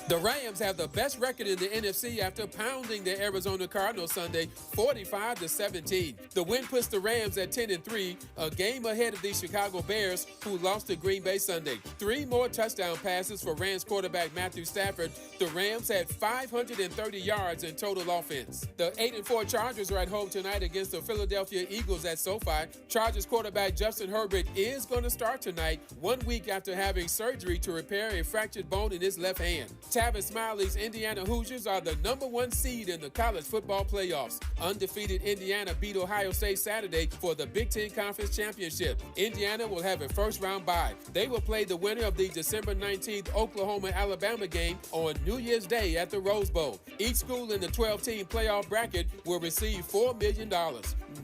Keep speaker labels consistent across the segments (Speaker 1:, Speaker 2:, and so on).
Speaker 1: The Rams have the best record in the NFC after pounding the Arizona Cardinals Sunday 45-17. The win puts the Rams at 10-3, a game ahead of the Chicago Bears, who lost to Green Bay Sunday. 3 more touchdown passes for Rams quarterback Matthew Stafford. The Rams had 530 yards in total offense. The 8-4 Chargers are at home tonight against the Philadelphia Eagles at SoFi. Chargers quarterback Justin Herbert is going to start tonight, 1 week after having surgery to repair a fractured bone in his left hand. Tavis Smiley's Indiana Hoosiers are the #1 seed in the college football playoffs. Undefeated Indiana beat Ohio State Saturday for the Big Ten Conference Championship. Indiana will have a first-round bye. They will play the winner of the December 19th Oklahoma-Alabama game on New Year's Day at the Rose Bowl. Each school in the 12-team playoff bracket will receive $4 million.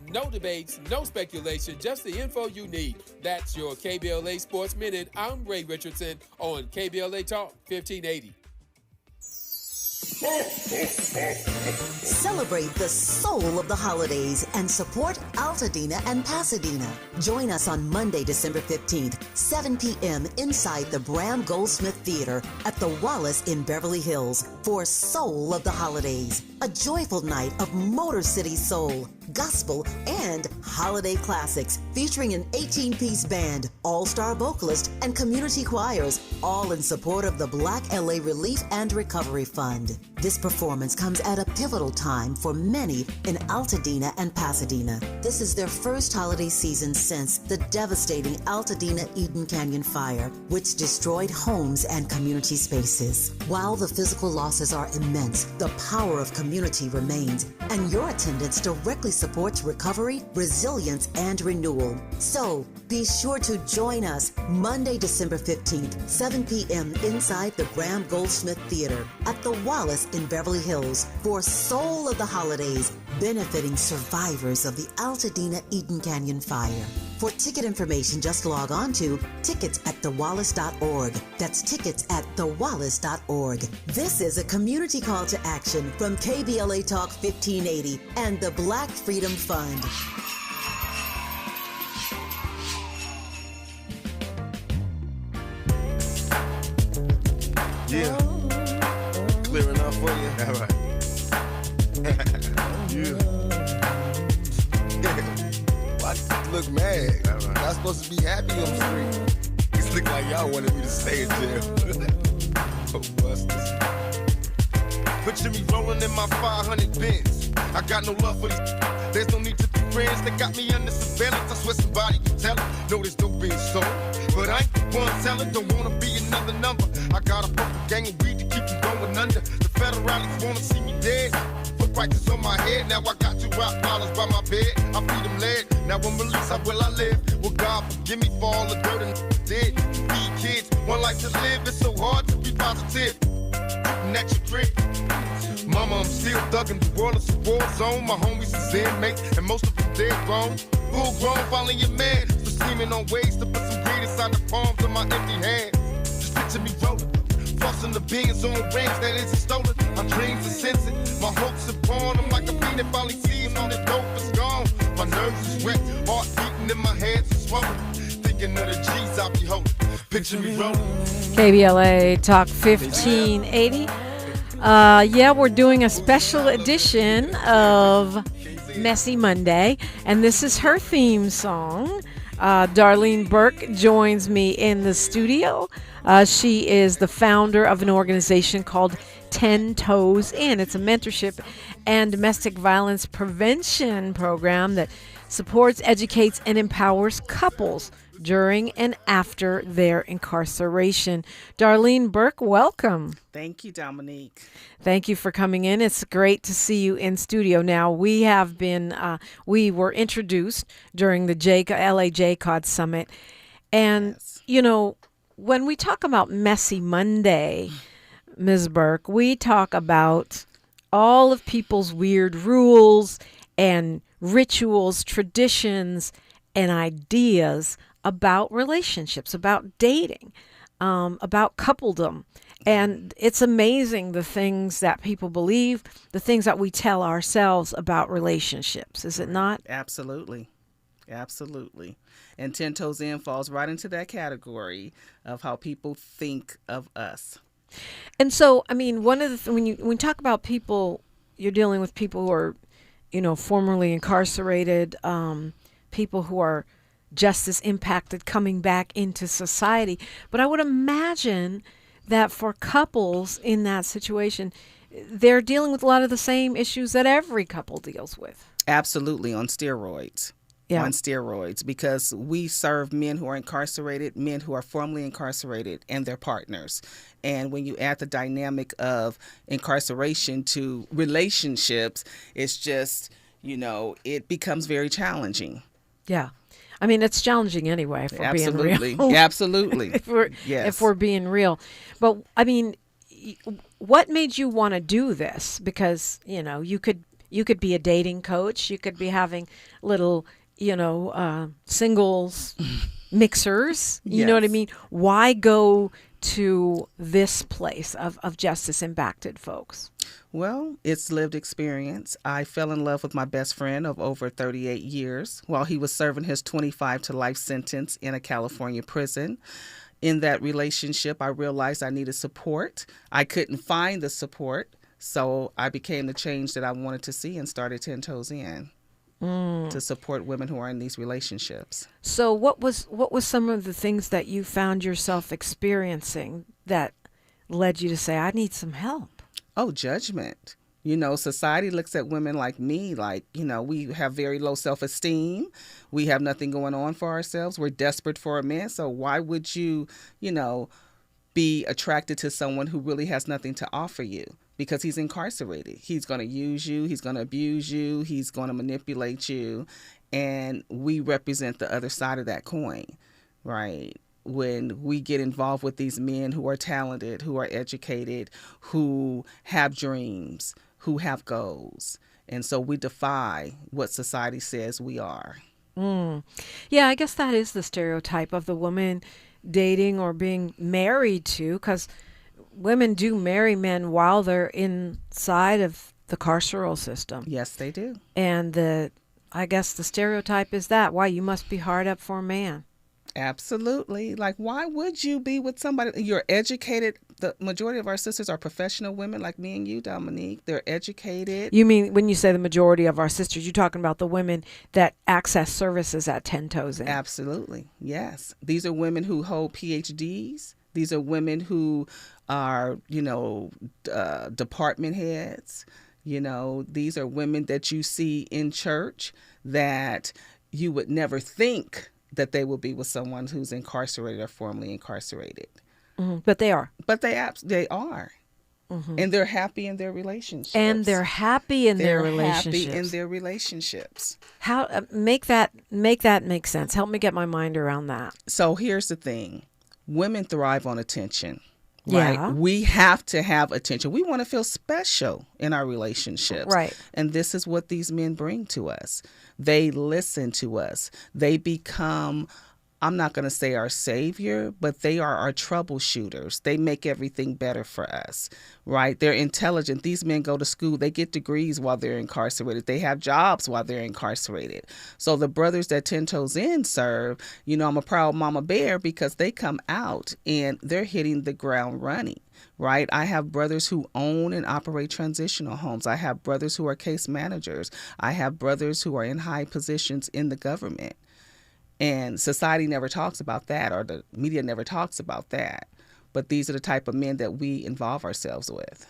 Speaker 1: No debates, no speculation, just the info you need. That's your KBLA Sports Minute. I'm Ray Richardson on KBLA Talk 1580.
Speaker 2: Celebrate the soul of the holidays and support Altadena and Pasadena. Join us on Monday, December 15th, 7 p.m. inside the Bram Goldsmith Theater at the Wallace in Beverly Hills for Soul of the Holidays, a joyful night of Motor City soul, gospel, and holiday classics featuring an 18-piece band, all-star vocalist, and community choirs, all in support of the Black LA Relief and Recovery Fund. This performance comes at a pivotal time for many in Altadena and Pasadena. This is their first holiday season since the devastating Altadena Eden Canyon fire, which destroyed homes and community spaces. While the physical losses are immense, the power of community remains, and your attendance directly supports recovery, resilience, and renewal. So, be sure to join us Monday, December 15th, 7 p.m. inside the Bram Goldsmith Theater at the Wallace in Beverly Hills for Soul of the Holidays, benefiting survivors of the Altadena Eden Canyon fire. For ticket information, just log on to tickets@thewallace.org. That's tickets@thewallace.org. This is a community call to action from KBLA Talk 1580 and the Black Freedom Fund.
Speaker 3: Yeah. Clear enough for you? All right. Yeah. Why you look mad? All right. Y'all supposed to be happy on the street. It look like y'all wanted me to stay in jail. Oh, busters. Picture me rolling in my 500 Benz. I got no love for these. There's no need to be friends. They got me under surveillance. I swear somebody can tell it. No, there's no being sold. But I ain't the one telling. Don't wanna be another number. I got a fucking gang of weed to keep me going under. The federalists wanna see me dead. Put prices on my head. Now I got 2 rock dollars by my bed. I feed them lead. Now when released, how will I live? Well, God forgive me for all the dirt and did. Feed kids, one life to live. It's so hard to be positive. Shooting at your crib. Mama, I'm still thugging. The world is a war zone. My homies is inmates, and most of them dead grown. Full grown, finally your man. So scheming on ways to put some greed inside the palms of my empty hands. Just picture me rolling, flossing the beans on rings that isn't stolen. My dreams are sensing, my hopes are born. I'm like a fiend that finally sees when the dope is gone. My nerves is wet, heart beating in my hands is swollen. Thinking of the G's I be holding. Picture me rolling.
Speaker 4: KBLA Talk 1580. Yeah, we're doing a special edition of Messy Monday, and this is her theme song. Darlene Burke joins me in the studio. She is the founder of an organization called 10 Toes In. It's a mentorship and domestic violence prevention program that supports, educates, and empowers couples during and after their incarceration. Darlene Burke, welcome.
Speaker 5: Thank you, Dominique.
Speaker 4: Thank you for coming in. It's great to see you in studio. Now, we have been, we were introduced during the LA JCOD Summit. And, you know, when we talk about Messy Monday, Ms. Burke, we talk about all of people's weird rules and rituals, traditions, and ideas about relationships, about dating, about coupledom. And it's amazing the things that people believe, the things that we tell ourselves about relationships, is it not?
Speaker 5: Absolutely. Absolutely. And 10 Toes In falls right into that category of how people think of us.
Speaker 4: And so, I mean, one of when you talk about people, you're dealing with people who are, formerly incarcerated, people who are justice impacted coming back into society. But I would imagine that for couples in that situation, they're dealing with a lot of the same issues that every couple deals with.
Speaker 5: Absolutely, on steroids.
Speaker 4: Yeah.
Speaker 5: On steroids, because we serve men who are incarcerated, men who are formerly incarcerated, and their partners. And when you add the dynamic of incarceration to relationships, it's just, it becomes very challenging.
Speaker 4: Yeah. I mean, it's challenging anyway, if we're being real.
Speaker 5: Absolutely.
Speaker 4: If we're being real. But, I mean, what made you want to do this? Because, you could be a dating coach. You could be having little, singles mixers. You know what I mean? Why go to this place of justice impacted folks?
Speaker 5: Well, it's lived experience. I fell in love with my best friend of over 38 years while he was serving his 25 to life sentence in a California prison. In that relationship, I realized I needed support. I couldn't find the support, so I became the change that I wanted to see and started 10 Toes In to support women who are in these relationships.
Speaker 4: So what was some of the things that you found yourself experiencing that led you to say, I need some help?
Speaker 5: Oh, judgment. Society looks at women like me, like, we have very low self-esteem. We have nothing going on for ourselves. We're desperate for a man. So why would you, be attracted to someone who really has nothing to offer you? Because he's incarcerated. He's going to use you. He's going to abuse you. He's going to manipulate you. And we represent the other side of that coin, right? When we get involved with these men who are talented, who are educated, who have dreams, who have goals. And so we defy what society says we are.
Speaker 4: Yeah, I guess that is the stereotype of the woman dating or being married to, because women do marry men while they're inside of the carceral system.
Speaker 5: Yes, they do.
Speaker 4: And I guess the stereotype is that, why, you must be hard up for a man.
Speaker 5: Absolutely. Like, why would you be with somebody? You're educated. The majority of our sisters are professional women like me and you, Dominique. They're educated.
Speaker 4: You mean when you say the majority of our sisters, you're talking about the women that access services at 10 Toes In?
Speaker 5: Absolutely. Yes. These are women who hold PhDs. These are women who are, department heads. These are women that you see in church that you would never think that they will be with someone who's incarcerated or formerly incarcerated.
Speaker 4: Mm-hmm. But they are.
Speaker 5: But they are. Mm-hmm. And they're happy in their relationships.
Speaker 4: They're happy in their
Speaker 5: relationships.
Speaker 4: How make that make sense? Help me get my mind around that.
Speaker 5: So here's the thing. Women thrive on attention. Right?
Speaker 4: Yeah.
Speaker 5: We have to have attention. We want to feel special in our relationships.
Speaker 4: Right.
Speaker 5: And this is what these men bring to us. They listen to us. They become, I'm not going to say our savior, but they are our troubleshooters. They make everything better for us, right? They're intelligent. These men go to school. They get degrees while they're incarcerated. They have jobs while they're incarcerated. So the brothers that 10 Toes In serve, I'm a proud mama bear because they come out and they're hitting the ground running. Right? I have brothers who own and operate transitional homes. I have brothers who are case managers. I have brothers who are in high positions in the government. And society never talks about that, or the media never talks about that. But these are the type of men that we involve ourselves with.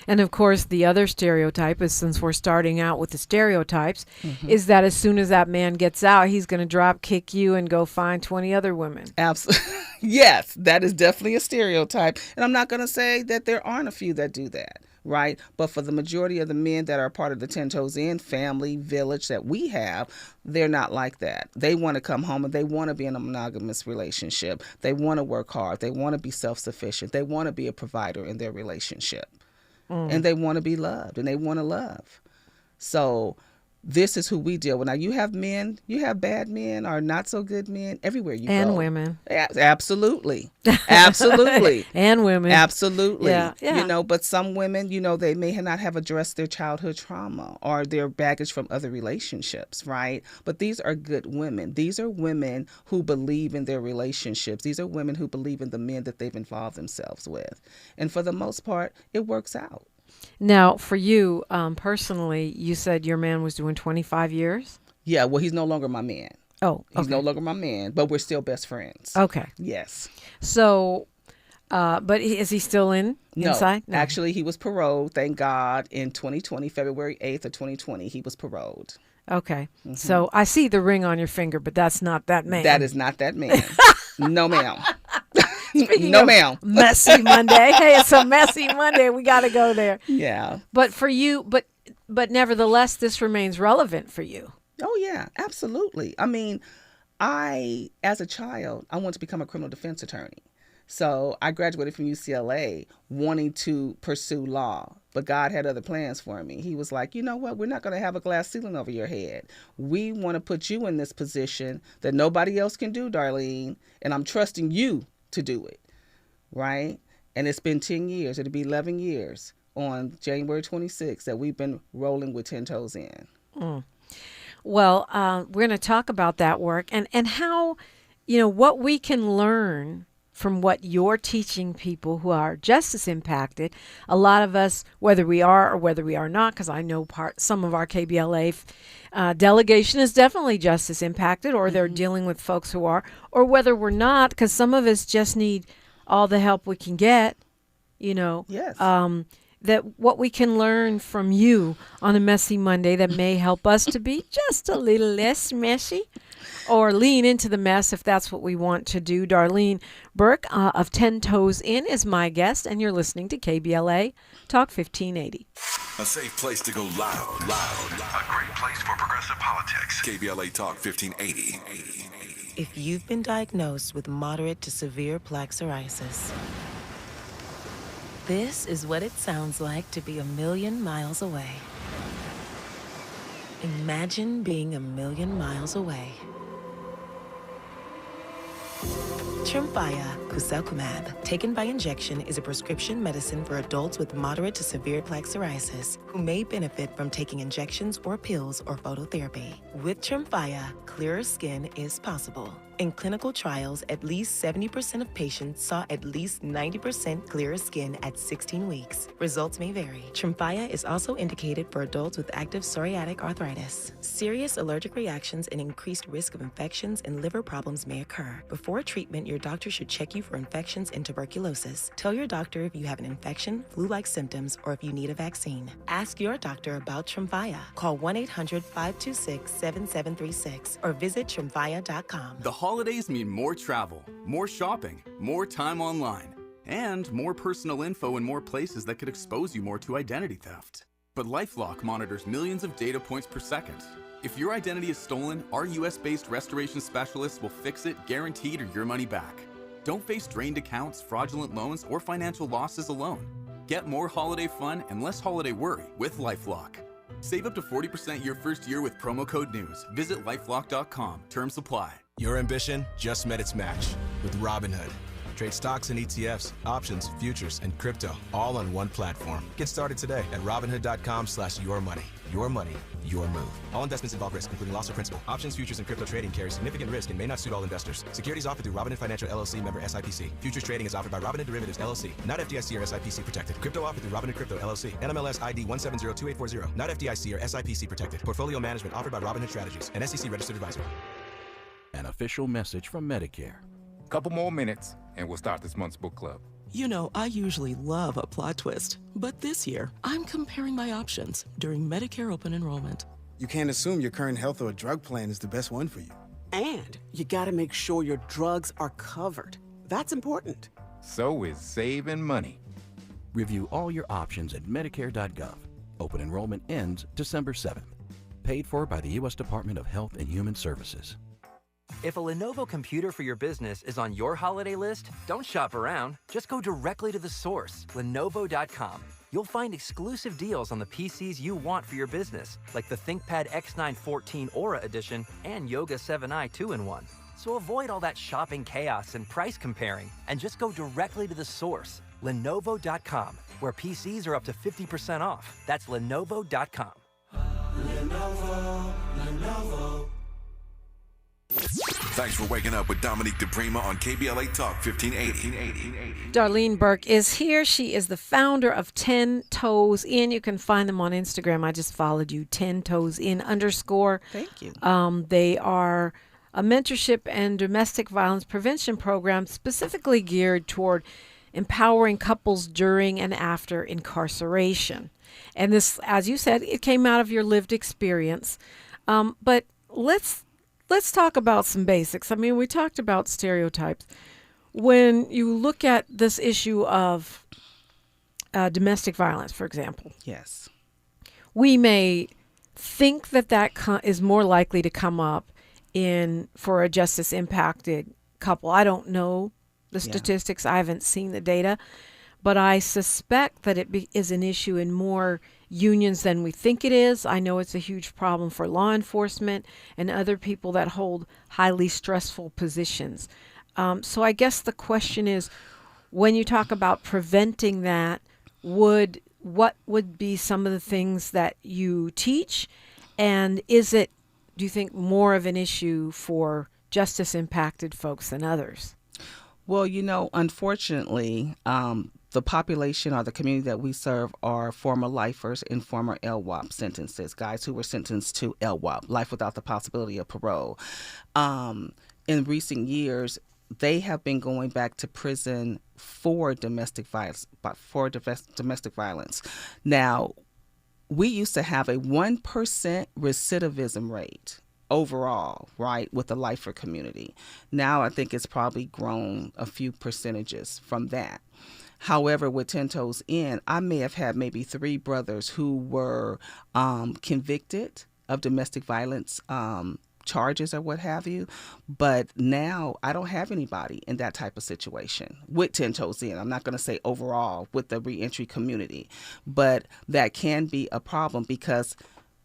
Speaker 4: And of course, the other stereotype is, since we're starting out with the stereotypes, is that as soon as that man gets out, he's going to drop kick you and go find 20 other women.
Speaker 5: Absolutely. Yes, that is definitely a stereotype. And I'm not going to say that there aren't a few that do that, right? But for the majority of the men that are part of the 10 Toes In family, village that we have, they're not like that. They want to come home and they want to be in a monogamous relationship. They want to work hard. They want to be self-sufficient. They want to be a provider in their relationship. And they want to be loved and they want to love. So This is who we deal with. Now, you have men, you have bad men or not so good men everywhere you go.
Speaker 4: And women.
Speaker 5: Absolutely. Absolutely.
Speaker 4: And women.
Speaker 5: Absolutely.
Speaker 4: Yeah.
Speaker 5: You know, but some women, you know, they may not have addressed their childhood trauma or their baggage from other relationships, right? But these are good women. These are women who believe in their relationships. These are women who believe in the men that they've involved themselves with. And for the most part, it works out.
Speaker 4: Now, for you personally, you said your man was doing 25 years?
Speaker 5: Yeah, well, he's no longer my man.
Speaker 4: Oh, okay.
Speaker 5: He's no longer my man, but we're still best friends.
Speaker 4: Okay.
Speaker 5: Yes.
Speaker 4: So, but is he still inside?
Speaker 5: No, actually, he was paroled, thank God, in 2020, February 8th of 2020, he was paroled.
Speaker 4: Okay. Mm-hmm. So I see the ring on your finger, but that's not that man.
Speaker 5: That is not that man. No, ma'am.
Speaker 4: Speaking
Speaker 5: no,
Speaker 4: of
Speaker 5: ma'am.
Speaker 4: Messy Monday. Hey, it's a messy Monday. We got to go there.
Speaker 5: Yeah.
Speaker 4: But for you, but nevertheless, this remains relevant for you.
Speaker 5: Oh, yeah, absolutely. I mean, as a child, I wanted to become a criminal defense attorney. So I graduated from UCLA wanting to pursue law, but God had other plans for me. He was like, you know what? We're not going to have a glass ceiling over your head. We want to put you in this position that nobody else can do, Darlene, and I'm trusting you to do it, right? And it's been 10 years. It'll be 11 years on January 26th that we've been rolling with 10 toes in.
Speaker 4: Mm. Well, we're going to talk about that work and how, you know, what we can learn from what you're teaching people who are just as impacted. A lot of us, whether we are or whether we are not, because I know some of our KBLA delegation is definitely just as impacted, or they're dealing with folks who are, or whether we're not, because some of us just need all the help we can get, you know.
Speaker 5: Yes.
Speaker 4: That what we can learn from you on a messy Monday that may help us to be just a little less messy or lean into the mess if that's what we want to do. Darlene Burke of 10 Toes In is my guest, and you're listening to KBLA Talk 1580.
Speaker 6: A safe place to go loud. A great place for progressive politics. KBLA Talk 1580.
Speaker 7: If you've been diagnosed with moderate to severe plaque psoriasis, this is what it sounds like to be 1,000,000 miles away. Imagine being 1,000,000 miles away. Tremfya Kuselkumab, taken by injection, is a prescription medicine for adults with moderate to severe plaque psoriasis who may benefit from taking injections or pills or phototherapy. With Tremfya, clearer skin is possible. In clinical trials, at least 70% of patients saw at least 90% clearer skin at 16 weeks. Results may vary. Tremfya is also indicated for adults with active psoriatic arthritis. Serious allergic reactions and increased risk of infections and liver problems may occur. Before treatment, your doctor should check you for infections and tuberculosis. Tell your doctor if you have an infection, flu-like symptoms, or if you need a vaccine. Ask your doctor about Tremfya. Call 1-800-526-7736 or visit tremfya.com.
Speaker 8: The holidays mean more travel, more shopping, more time online, and more personal info in more places that could expose you more to identity theft. But LifeLock monitors millions of data points per second. If your identity is stolen, our US-based restoration specialists will fix it, guaranteed, or your money back. Don't face drained accounts, fraudulent loans, or financial losses alone. Get more holiday fun and less holiday worry with LifeLock. Save up to 40% your first year with promo code NEWS. Visit lifelock.com. Terms apply.
Speaker 9: Your ambition just met its match with Robinhood. Trade stocks and ETFs, options, futures, and crypto all on one platform. Get started today at Robinhood.com/yourmoney. Your money, your move. All investments involve risk, including loss of principal. Options, futures, and crypto trading carry significant risk and may not suit all investors. Securities offered through Robinhood Financial LLC, member SIPC. Futures trading is offered by Robinhood Derivatives LLC, not FDIC or SIPC protected. Crypto offered through Robinhood Crypto LLC, NMLS ID 1702840, not FDIC or SIPC protected. Portfolio management offered by Robinhood Strategies, an SEC registered advisor.
Speaker 10: An official message from Medicare.
Speaker 11: Couple more minutes, and we'll start this month's book club.
Speaker 12: You know, I usually love a plot twist, but this year, I'm comparing my options during Medicare open enrollment.
Speaker 13: You can't assume your current health or drug plan is the best one for you.
Speaker 14: And you gotta make sure your drugs are covered. That's important.
Speaker 11: So is saving money.
Speaker 10: Review all your options at Medicare.gov. Open enrollment ends December 7th. Paid for by the U.S. Department of Health and Human Services.
Speaker 15: If a Lenovo computer for your business is on your holiday list, don't shop around. Just go directly to the source, Lenovo.com. You'll find exclusive deals on the PCs you want for your business, like the ThinkPad X9 14 Aura Edition and Yoga 7i 2-in-1. So avoid all that shopping chaos and price comparing, and just go directly to the source, Lenovo.com, where PCs are up to 50% off. That's Lenovo.com.
Speaker 6: Lenovo. Thanks for waking up with Dominique DePrima on KBLA Talk 1580.
Speaker 4: Darlene Burke is here. She is the founder of 10 Toes In. You can find them on Instagram. I just followed you, 10 Toes In _
Speaker 5: Thank you.
Speaker 4: They are a mentorship and domestic violence prevention program specifically geared toward empowering couples during and after incarceration. And this, as you said, it came out of your lived experience. But let's talk about some basics. I mean, we talked about stereotypes. When you look at this issue of domestic violence, for example,
Speaker 5: yes,
Speaker 4: we may think that is more likely to come up for a justice impacted couple. I don't know the statistics. I haven't seen the data, but I suspect that it is an issue in more unions than we think it is. I know it's a huge problem for law enforcement and other people that hold highly stressful positions. So I guess the question is, when you talk about preventing that, what would be some of the things that you teach? And is it, do you think, more of an issue for justice impacted folks than others?
Speaker 5: Well, unfortunately, the population or the community that we serve are former lifers and former LWOP sentences, guys who were sentenced to LWOP, life without the possibility of parole. In recent years, they have been going back to prison for domestic violence. Now, we used to have a 1% recidivism rate overall, right, with the lifer community. Now I think it's probably grown a few percentages from that. However, with 10 Toes In, I may have had maybe 3 brothers who were convicted of domestic violence charges or what have you. But now I don't have anybody in that type of situation with 10 Toes In. I'm not going to say overall with the reentry community, but that can be a problem because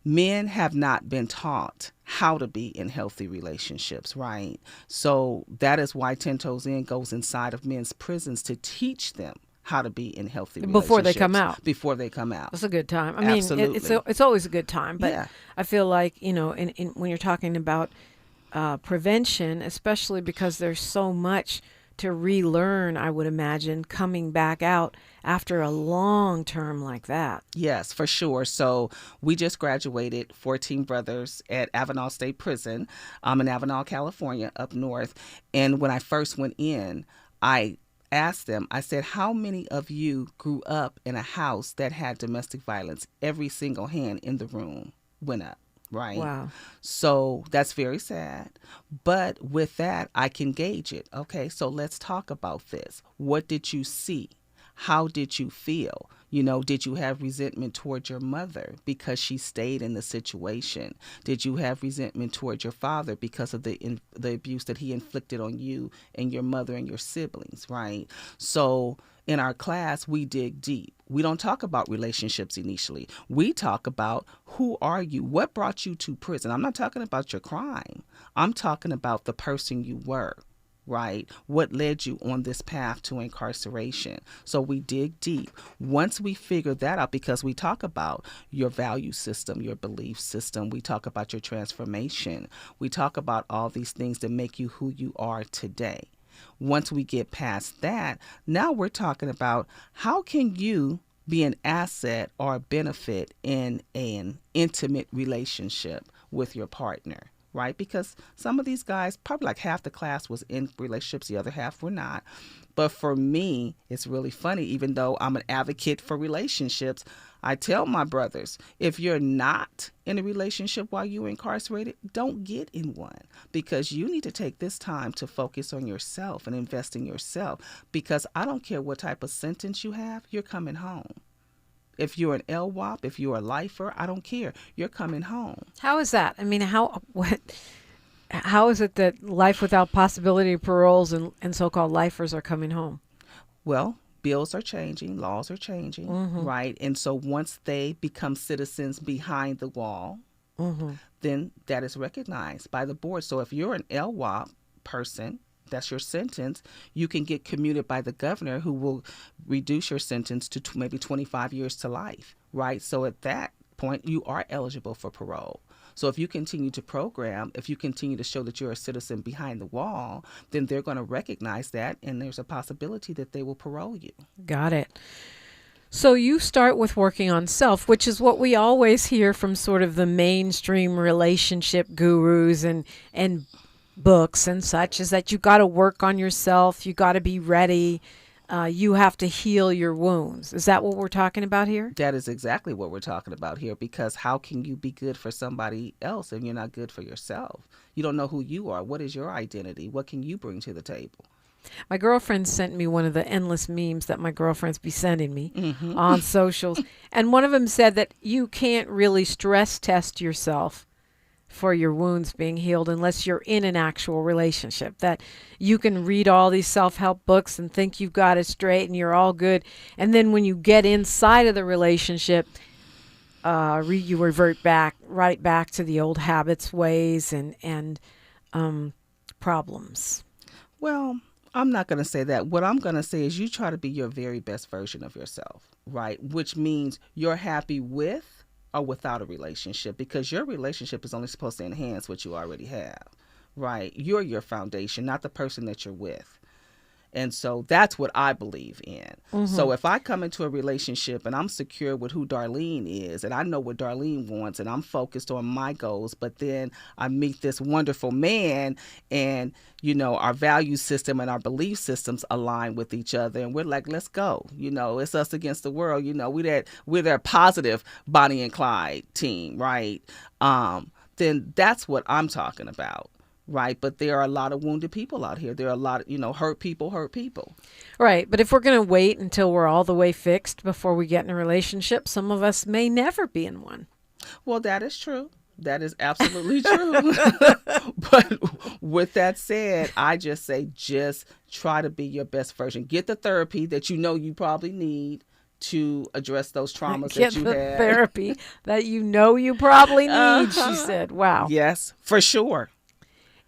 Speaker 5: men have not been taught how to be in healthy relationships, right? So that is why 10 Toes In goes inside of men's prisons to teach them how to be in healthy relationships.
Speaker 4: Before they come out.
Speaker 5: Before they come out.
Speaker 4: It's a good time. I mean,
Speaker 5: Absolutely.
Speaker 4: it's always a good time. But
Speaker 5: Yeah.
Speaker 4: I feel like, when you're talking about prevention, especially because there's so much to relearn, I would imagine, coming back out after a long term like that.
Speaker 5: Yes, for sure. So we just graduated 14 brothers at Avenal State Prison in Avenal, California, up north. And when I first went in, I asked them, I said, how many of you grew up in a house that had domestic violence? Every single hand in the room went up. Right.
Speaker 4: Wow.
Speaker 5: So that's very sad. But with that, I can gauge it. Okay, so let's talk about this. What did you see? How did you feel? Did you have resentment toward your mother because she stayed in the situation? Did you have resentment toward your father because of the abuse that he inflicted on you and your mother and your siblings, right? So in our class, we dig deep. We don't talk about relationships initially. We talk about who are you? What brought you to prison? I'm not talking about your crime. I'm talking about the person you were. Right? What led you on this path to incarceration? So we dig deep. Once we figure that out, because we talk about your value system, your belief system, we talk about your transformation, we talk about all these things that make you who you are today. Once we get past that, now we're talking about how can you be an asset or a benefit in an intimate relationship with your partner. Right? Because some of these guys, probably like half the class was in relationships, the other half were not. But for me, it's really funny, even though I'm an advocate for relationships, I tell my brothers, if you're not in a relationship while you're incarcerated, don't get in one, because you need to take this time to focus on yourself and invest in yourself, because I don't care what type of sentence you have, you're coming home. If you're an LWOP, if you're a lifer, I don't care. You're coming home.
Speaker 4: How is that? I mean, how is it that life without possibility of paroles and so-called lifers are coming home?
Speaker 5: Well, bills are changing, laws are changing, right? And so once they become citizens behind the wall, then that is recognized by the board. So if you're an LWOP person, that's your sentence, you can get commuted by the governor, who will reduce your sentence to maybe 25 years to life, right? So at that point, you are eligible for parole. So if you continue to program, if you continue to show that you're a citizen behind the wall, then they're going to recognize that, and there's a possibility that they will parole you.
Speaker 4: Got it. So you start with working on self, which is what we always hear from sort of the mainstream relationship gurus and books and such, is that you got to work on yourself. You got to be ready. You have to heal your wounds. Is that what we're talking about here?
Speaker 5: That is exactly what we're talking about here, because how can you be good for somebody else if you're not good for yourself? You don't know who you are. What is your identity? What can you bring to the table?
Speaker 4: My girlfriend sent me one of the endless memes that my girlfriends be sending me on socials. And one of them said that you can't really stress test yourself for your wounds being healed unless you're in an actual relationship. That you can read all these self-help books and think you've got it straight and you're all good. And then when you get inside of the relationship, you revert right back to the old habits, ways, and problems.
Speaker 5: Well, I'm not going to say that. What I'm going to say is you try to be your very best version of yourself, right? Which means you're happy with or without a relationship, because your relationship is only supposed to enhance what you already have, right? You're your foundation, not the person that you're with. And so that's what I believe in. So if I come into a relationship and I'm secure with who Darlene is, and I know what Darlene wants, and I'm focused on my goals, but then I meet this wonderful man, and, you know, our value system and our belief systems align with each other, and we're like, let's go. You know, it's us against the world. You know, we're that positive Bonnie and Clyde team, right? Then that's what I'm talking about. Right. But there are a lot of wounded people out here. There are a lot of, hurt people.
Speaker 4: Right. But if we're going to wait until we're all the way fixed before we get in a relationship, some of us may never be in one.
Speaker 5: Well, that is true. That is absolutely true. But with that said, I just say, just try to be your best version. Get the therapy that you know you probably need to address those traumas that you had.
Speaker 4: Get the therapy that you know you probably need, she said. Wow.
Speaker 5: Yes, for sure.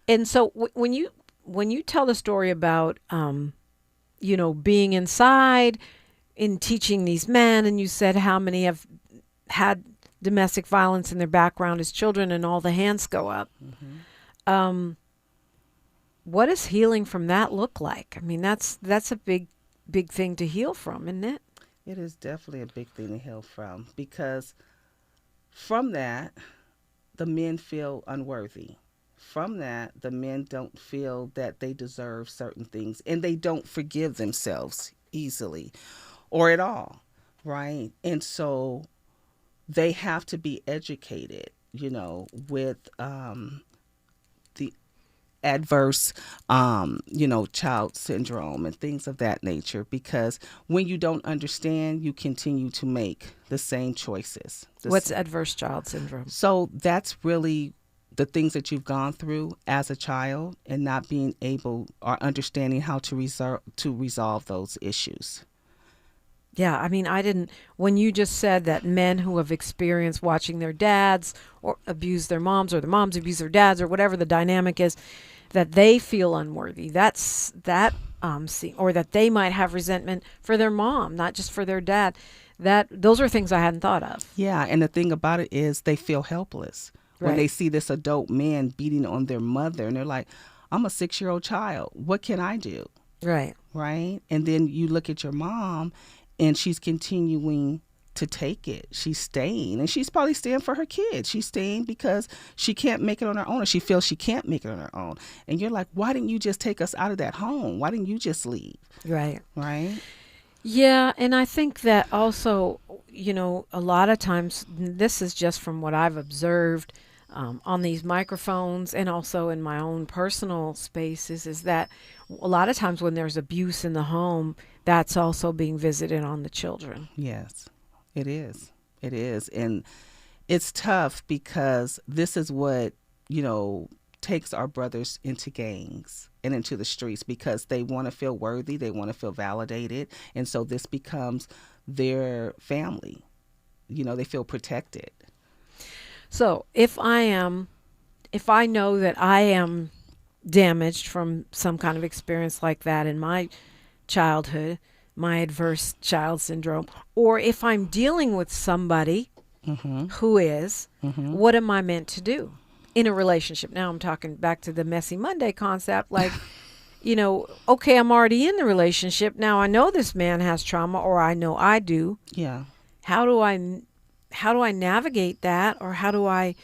Speaker 4: And so when you tell the story about, being inside in teaching these men, and you said how many have had domestic violence in their background as children, and all the hands go up. What does healing from that look like? I mean, that's a big thing to heal from, isn't it?
Speaker 5: It is definitely a big thing to heal from, because from that, the men feel unworthy. From that, the men don't feel that they deserve certain things, and they don't forgive themselves easily or at all, right? And so they have to be educated, with the adverse, child syndrome and things of that nature, because when you don't understand, you continue to make the same choices.
Speaker 4: What's adverse child syndrome?
Speaker 5: So that's really the things that you've gone through as a child and not being able or understanding how to resolve those issues.
Speaker 4: Yeah, I mean, when you just said that men who have experienced watching their dads or abuse their moms, or the moms abuse their dads, or whatever the dynamic is, that they feel unworthy, or that they might have resentment for their mom, not just for their dad. Those are things I hadn't thought of.
Speaker 5: Yeah, and the thing about it is they feel helpless. When they see this adult man beating on their mother, and they're like, I'm a 6-year-old child. What can I do?
Speaker 4: Right.
Speaker 5: Right. And then you look at your mom, and she's continuing to take it. She's staying, and she's probably staying for her kids. She's staying because she can't make it on her own, or she feels she can't make it on her own. And you're like, why didn't you just take us out of that home? Why didn't you just leave?
Speaker 4: Right.
Speaker 5: Right.
Speaker 4: Yeah, and I think that also, a lot of times, this is just from what I've observed on these microphones and also in my own personal spaces, is that a lot of times when there's abuse in the home, that's also being visited on the children.
Speaker 5: Yes, it is. It is. And it's tough, because this is what, takes our brothers into gangs and into the streets because they want to feel worthy, they want to feel validated, and so this becomes their family. They feel protected.
Speaker 4: So if I know that I am damaged from some kind of experience like that in my childhood, my adverse child syndrome, or if I'm dealing with somebody who is, what am I meant to do in a relationship? Now I'm talking back to the Messy Monday concept, like, okay, I'm already in the relationship. Now I know this man has trauma, or I know I do.
Speaker 5: Yeah.
Speaker 4: How do I navigate that, or how do I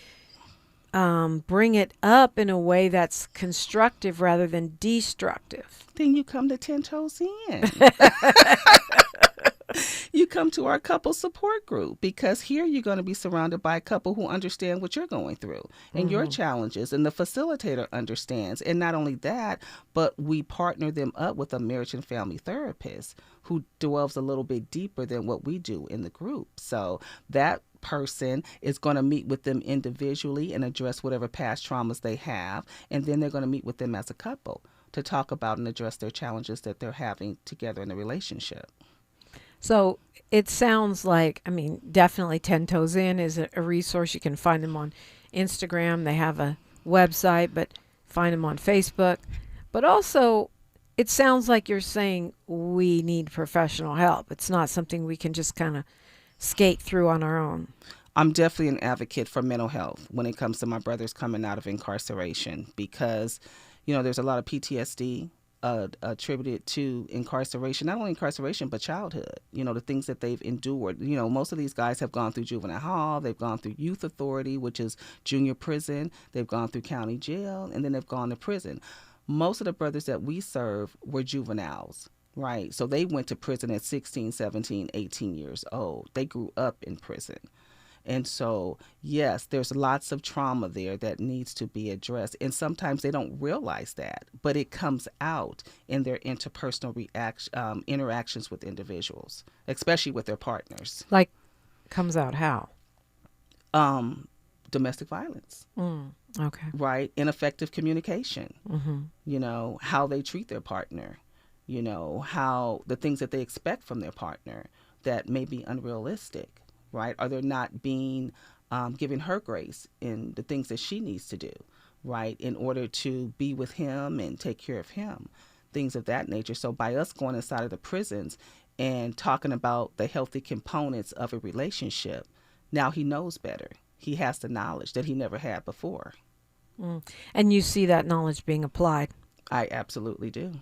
Speaker 4: bring it up in a way that's constructive rather than destructive?
Speaker 5: Then you come to 10 Toes In. You come to our couple support group, because here you're going to be surrounded by a couple who understand what you're going through and your challenges, and the facilitator understands. And not only that, but we partner them up with a marriage and family therapist who delves a little bit deeper than what we do in the group. So that person is going to meet with them individually and address whatever past traumas they have, and then they're going to meet with them as a couple to talk about and address their challenges that they're having together in the relationship.
Speaker 4: So it sounds like, definitely 10 Toes In is a resource. You can find them on Instagram. They have a website, but find them on Facebook. But also, it sounds like you're saying we need professional help. It's not something we can just kind of skate through on our own.
Speaker 5: I'm definitely an advocate for mental health when it comes to my brothers coming out of incarceration, because, there's a lot of PTSD attributed to incarceration, not only incarceration, but childhood, the things that they've endured. Most of these guys have gone through juvenile hall, they've gone through youth authority, which is junior prison, they've gone through county jail, and then they've gone to prison. Most of the brothers that we serve were juveniles, right? So they went to prison at 16, 17, 18 years old. They grew up in prison. And so, yes, there's lots of trauma there that needs to be addressed. And sometimes they don't realize that, but it comes out in their interpersonal interactions with individuals, especially with their partners.
Speaker 4: Like, comes out how?
Speaker 5: Domestic violence.
Speaker 4: Okay.
Speaker 5: Right? Ineffective communication. How they treat their partner. How the things that they expect from their partner that may be unrealistic. Right? Are they not being given her grace in the things that she needs to do, right, in order to be with him and take care of him, things of that nature. So by us going inside of the prisons and talking about the healthy components of a relationship, now he knows better. He has the knowledge that he never had before.
Speaker 4: And you see that knowledge being applied?
Speaker 5: I absolutely do.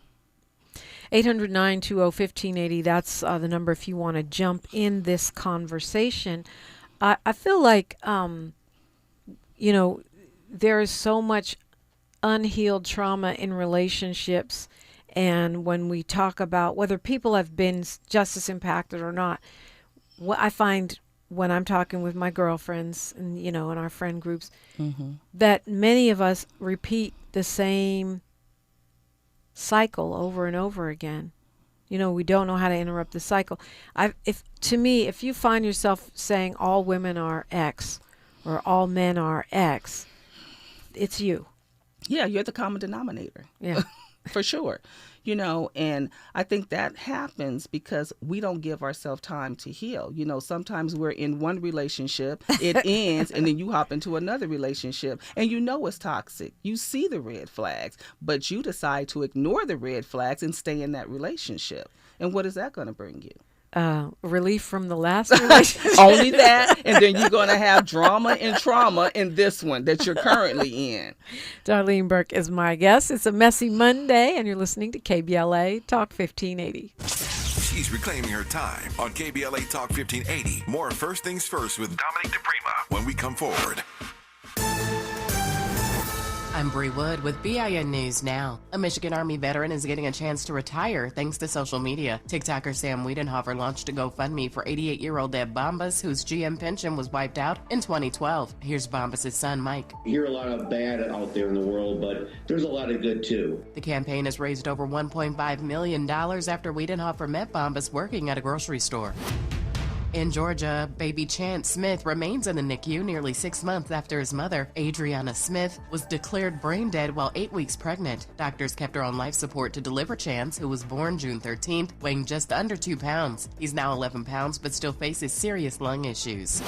Speaker 4: 800-920-1580. That's the number if you want to jump in this conversation. I feel like, there is so much unhealed trauma in relationships. And when we talk about whether people have been justice impacted or not, what I find when I'm talking with my girlfriends and, in our friend groups, that many of us repeat the same cycle over and over again. We don't know how to interrupt the cycle. If you find yourself saying all women are X or all men are X, it's you.
Speaker 5: Yeah, you're the common denominator.
Speaker 4: Yeah.
Speaker 5: For sure. And I think that happens because we don't give ourselves time to heal. Sometimes we're in one relationship, it ends, and then you hop into another relationship, and it's toxic. You see the red flags, but you decide to ignore the red flags and stay in that relationship. And what is that going to bring you?
Speaker 4: Relief from the last relationship.
Speaker 5: Only that, and then you're going to have drama and trauma in this one that you're currently in.
Speaker 4: Darlene Burke is my guest. It's a Messy Monday, and you're listening to KBLA Talk 1580.
Speaker 6: She's reclaiming her time on KBLA Talk 1580. More First Things First with Dominique DePrima when we come forward.
Speaker 16: I'm Bree Wood with BIN News Now. A Michigan Army veteran is getting a chance to retire thanks to social media. TikToker Sam Wiedenhofer launched a GoFundMe for 88-year-old Deb Bombas, whose GM pension was wiped out in 2012. Here's Bombas' son, Mike.
Speaker 17: You hear a lot of bad out there in the world, but there's a lot of good, too.
Speaker 16: The campaign has raised over $1.5 million after Wiedenhofer met Bombas working at a grocery store. In Georgia, baby Chance Smith remains in the NICU nearly 6 months after his mother, Adriana Smith, was declared brain dead while 8 weeks pregnant. Doctors kept her on life support to deliver Chance, who was born June 13th, weighing just under 2 pounds. He's now 11 pounds but still faces serious lung issues.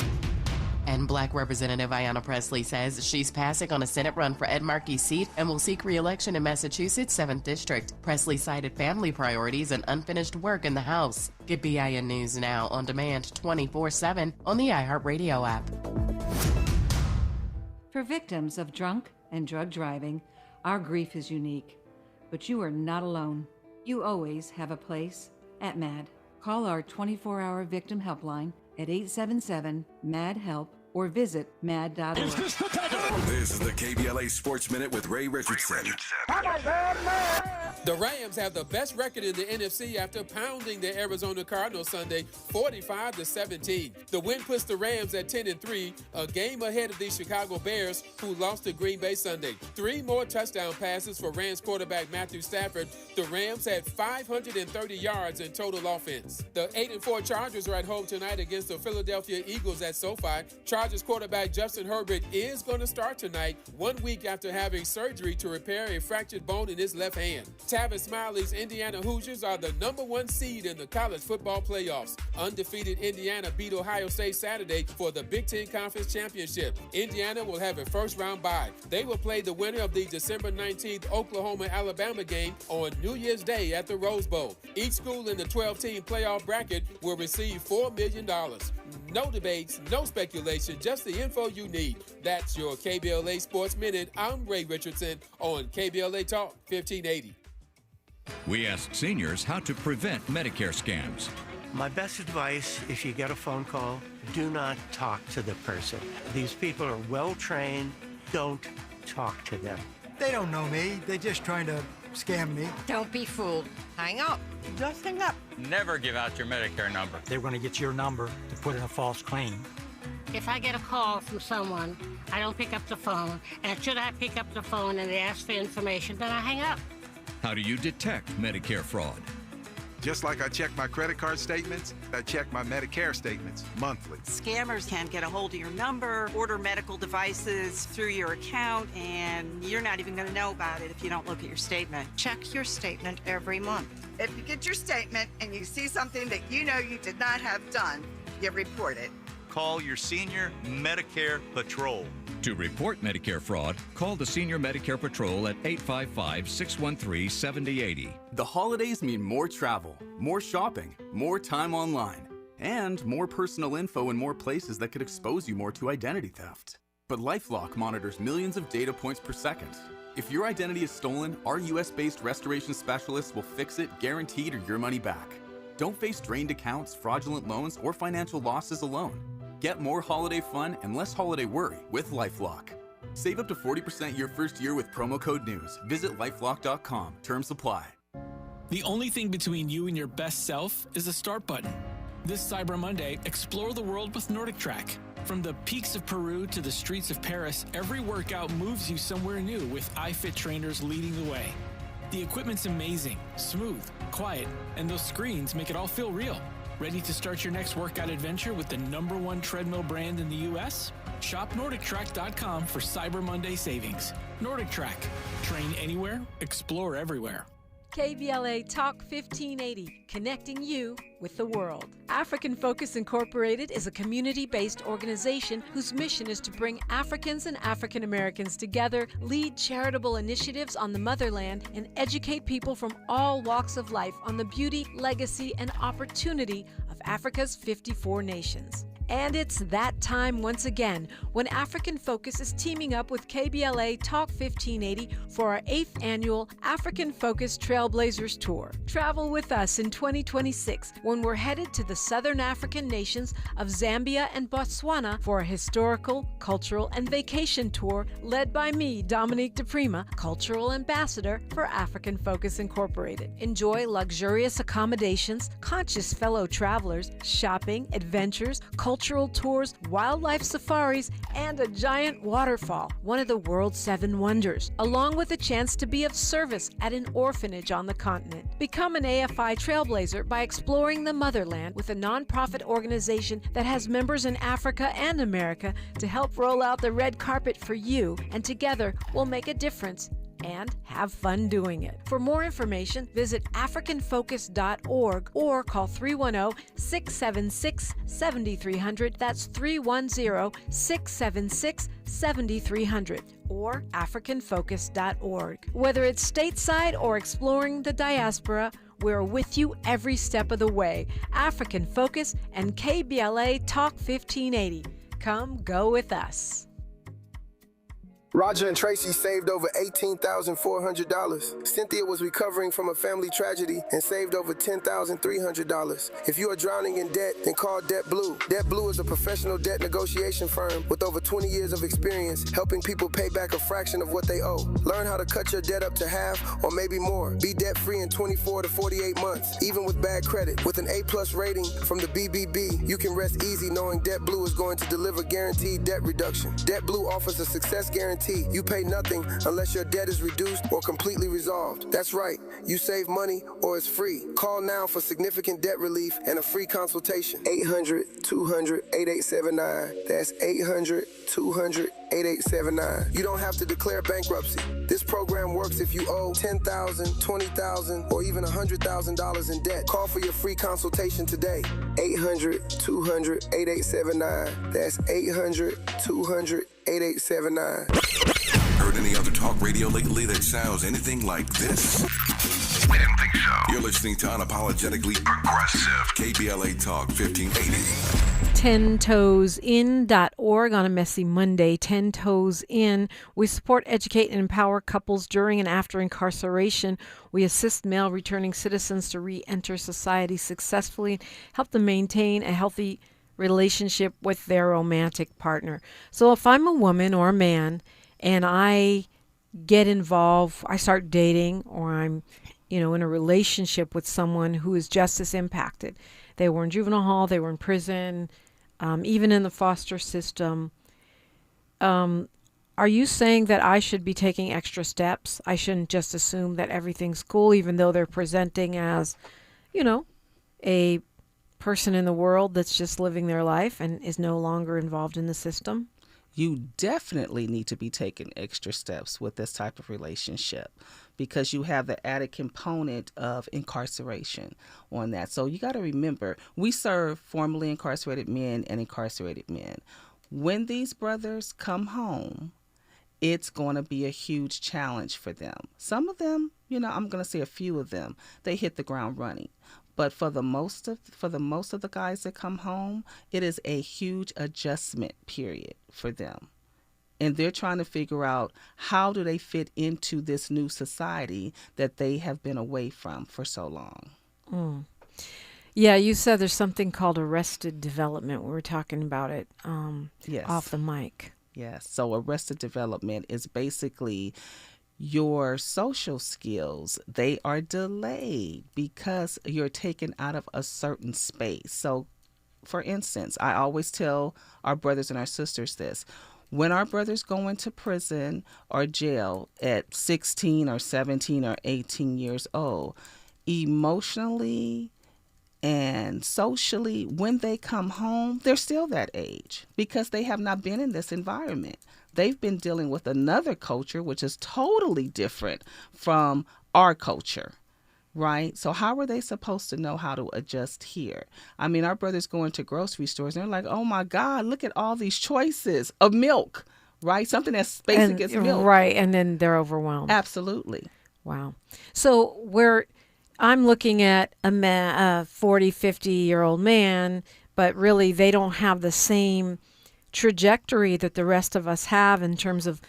Speaker 16: And Black Representative Ayanna Pressley says she's passing on a Senate run for Ed Markey's seat and will seek re-election in Massachusetts' 7th District. Pressley cited family priorities and unfinished work in the House. Get BIN News Now on demand 24/7 on the iHeartRadio app.
Speaker 18: For victims of drunk and drug driving, our grief is unique. But you are not alone. You always have a place at MAD. Call our 24-hour victim helpline at 877-MAD-HELP or visit mad.org.
Speaker 6: This is the KBLA Sports Minute with Ray Richardson.
Speaker 1: The Rams have the best record in the NFC after pounding the Arizona Cardinals Sunday 45-17. The win puts the Rams at 10-3, a game ahead of the Chicago Bears, who lost to Green Bay Sunday. 3 more touchdown passes for Rams quarterback Matthew Stafford. The Rams had 530 yards in total offense. The 8-4 Chargers are at home tonight against the Philadelphia Eagles at SoFi. Chargers quarterback Justin Herbert is going to start tonight, 1 week after having surgery to repair a fractured bone in his left hand. Tavis Smiley's Indiana Hoosiers are the #1 seed in the college football playoffs. Undefeated Indiana beat Ohio State Saturday for the Big Ten Conference Championship. Indiana will have a first-round bye. They will play the winner of the December 19th Oklahoma-Alabama game on New Year's Day at the Rose Bowl. Each school in the 12-team playoff bracket will receive $4 million. No debates, no speculation, just the info you need. That's your KBLA Sports Minute. I'm Ray Richardson on KBLA Talk 1580.
Speaker 19: We asked seniors how to prevent Medicare scams.
Speaker 20: My best advice, if you get a phone call, do not talk to the person. These people are well trained. Don't talk to them.
Speaker 21: They don't know me. They're just trying to scam me.
Speaker 22: Don't be fooled. Hang up. Just hang up.
Speaker 23: Never give out your Medicare number.
Speaker 21: They're going to get your number to put in a false claim.
Speaker 24: If I get a call from someone, I don't pick up the phone, and should I pick up the phone and they ask for information, then I hang up.
Speaker 19: How do you detect Medicare fraud?
Speaker 25: Just like I check my credit card statements, I check my Medicare statements monthly.
Speaker 26: Scammers can get a hold of your number, order medical devices through your account, and you're not even going to know about it if you don't look at your statement.
Speaker 22: Check your statement every month.
Speaker 27: If you get your statement and you see something that you know you did not have done, you report it.
Speaker 28: Call your senior Medicare Patrol.
Speaker 19: To report Medicare fraud, call the Senior Medicare Patrol at 855-613-7080.
Speaker 8: The holidays mean more travel, more shopping, more time online, and more personal info in more places that could expose you more to identity theft. But LifeLock monitors millions of data points per second. If your identity is stolen, our US-based restoration specialists will fix it, guaranteed, or your money back. Don't face drained accounts, fraudulent loans, or financial losses alone. Get more holiday fun and less holiday worry with LifeLock. Save up to 40% your first year with promo code NEWS. Visit lifelock.com. Terms apply.
Speaker 29: The only thing between you and your best self is the start button. This Cyber Monday, explore the world with Nordic Track. From the peaks of Peru to the streets of Paris, every workout moves you somewhere new with iFit trainers leading the way. The equipment's amazing, smooth, quiet, and those screens make it all feel real. Ready to start your next workout adventure with the #1 treadmill brand in the U.S.? Shop NordicTrack.com for Cyber Monday savings. Nordic Track. Train anywhere, explore everywhere.
Speaker 4: KBLA Talk 1580, connecting you with the world. African Focus Incorporated is a community-based organization whose mission is to bring Africans and African Americans together, lead charitable initiatives on the motherland, and educate people from all walks of life on the beauty, legacy, and opportunity of Africa's 54 nations. And it's that time once again when African Focus is teaming up with KBLA Talk 1580 for our 8th annual African Focus Trailblazers Tour. Travel with us in 2026 when we're headed to the southern African nations of Zambia and Botswana for a historical, cultural, and vacation tour led by me, Dominique DePrima, Cultural Ambassador for African Focus Incorporated. Enjoy luxurious accommodations, conscious fellow travelers, shopping, adventures, cultural cultural tours, wildlife safaris, and a giant waterfall, one of the world's 7 wonders, along with a chance to be of service at an orphanage on the continent. Become an AFI trailblazer by exploring the motherland with a nonprofit organization that has members in Africa and America to help roll out the red carpet for you, and together we'll make a difference and have fun doing it. For more information, visit africanfocus.org or call 310-676-7300. That's 310-676-7300 or africanfocus.org. Whether it's stateside or exploring the diaspora, we're with you every step of the way. African Focus and KBLA Talk 1580. Come go with us.
Speaker 2: Roger and Tracy saved over $18,400. Cynthia was recovering from a family tragedy and saved over $10,300. If you are drowning in debt, then call Debt Blue. Debt Blue is a professional debt negotiation firm with over 20 years of experience helping people pay back a fraction of what they owe. Learn how to cut your debt up to half or maybe more. Be debt-free in 24 to 48 months, even with bad credit. With an A+ rating from the BBB, you can rest easy knowing Debt Blue is going to deliver guaranteed debt reduction. Debt Blue offers a success guarantee. You pay nothing unless your debt is reduced or completely resolved. That's right. You save money or it's free. Call now for significant debt relief and a free consultation. 800-200-8879. That's 800-200-8879. You don't have to declare bankruptcy. This program works if you owe $10,000, $20,000, or even $100,000 in debt. Call for your free consultation today. 800-200-8879. That's 800-200-8879.
Speaker 6: Heard any other talk radio lately that sounds anything like this? We didn't think so. You're listening to Unapologetically Progressive, KBLA Talk 1580.
Speaker 4: 10toesin.org on a messy Monday. 10 Toes In. We support, educate, and empower couples during and after incarceration. We assist male returning citizens to re-enter society successfully, help them maintain a healthy relationship with their romantic partner. So if I'm a woman or a man and I get involved, I start dating, or I'm, in a relationship with someone who is justice impacted. They were in juvenile hall, they were in prison, even in the foster system. Are you saying that I should be taking extra steps? I shouldn't just assume that everything's cool, even though they're presenting as, a person in the world that's just living their life and is no longer involved in the system?
Speaker 5: You definitely need to be taking extra steps with this type of relationship because you have the added component of incarceration on that. So you got to remember, we serve formerly incarcerated men and incarcerated men. When these brothers come home, it's going to be a huge challenge for them. Some of them, I'm going to say a few of them, they hit the ground running. But for the most of the guys that come home, it is a huge adjustment period for them. And they're trying to figure out how do they fit into this new society that they have been away from for so long.
Speaker 4: Mm. Yeah, you said there's something called arrested development. We were talking about it
Speaker 5: Yes.
Speaker 4: off the mic.
Speaker 5: Yes. So arrested development is basically your social skills. They are delayed because you're taken out of a certain space. So, for instance, I always tell our brothers and our sisters this. When our brothers go into prison or jail at 16 or 17 or 18 years old, emotionally and socially, when they come home, they're still that age because they have not been in this environment. They've been dealing with another culture, which is totally different from our culture, right? So how are they supposed to know how to adjust here? I mean, our brothers go into grocery stores and they're like, oh my God, look at all these choices of milk, right? Something as basic as milk.
Speaker 4: Right, and then they're overwhelmed.
Speaker 5: Absolutely.
Speaker 4: Wow. So I'm looking at a 40, 50-year-old man, but really they don't have the same trajectory that the rest of us have in terms of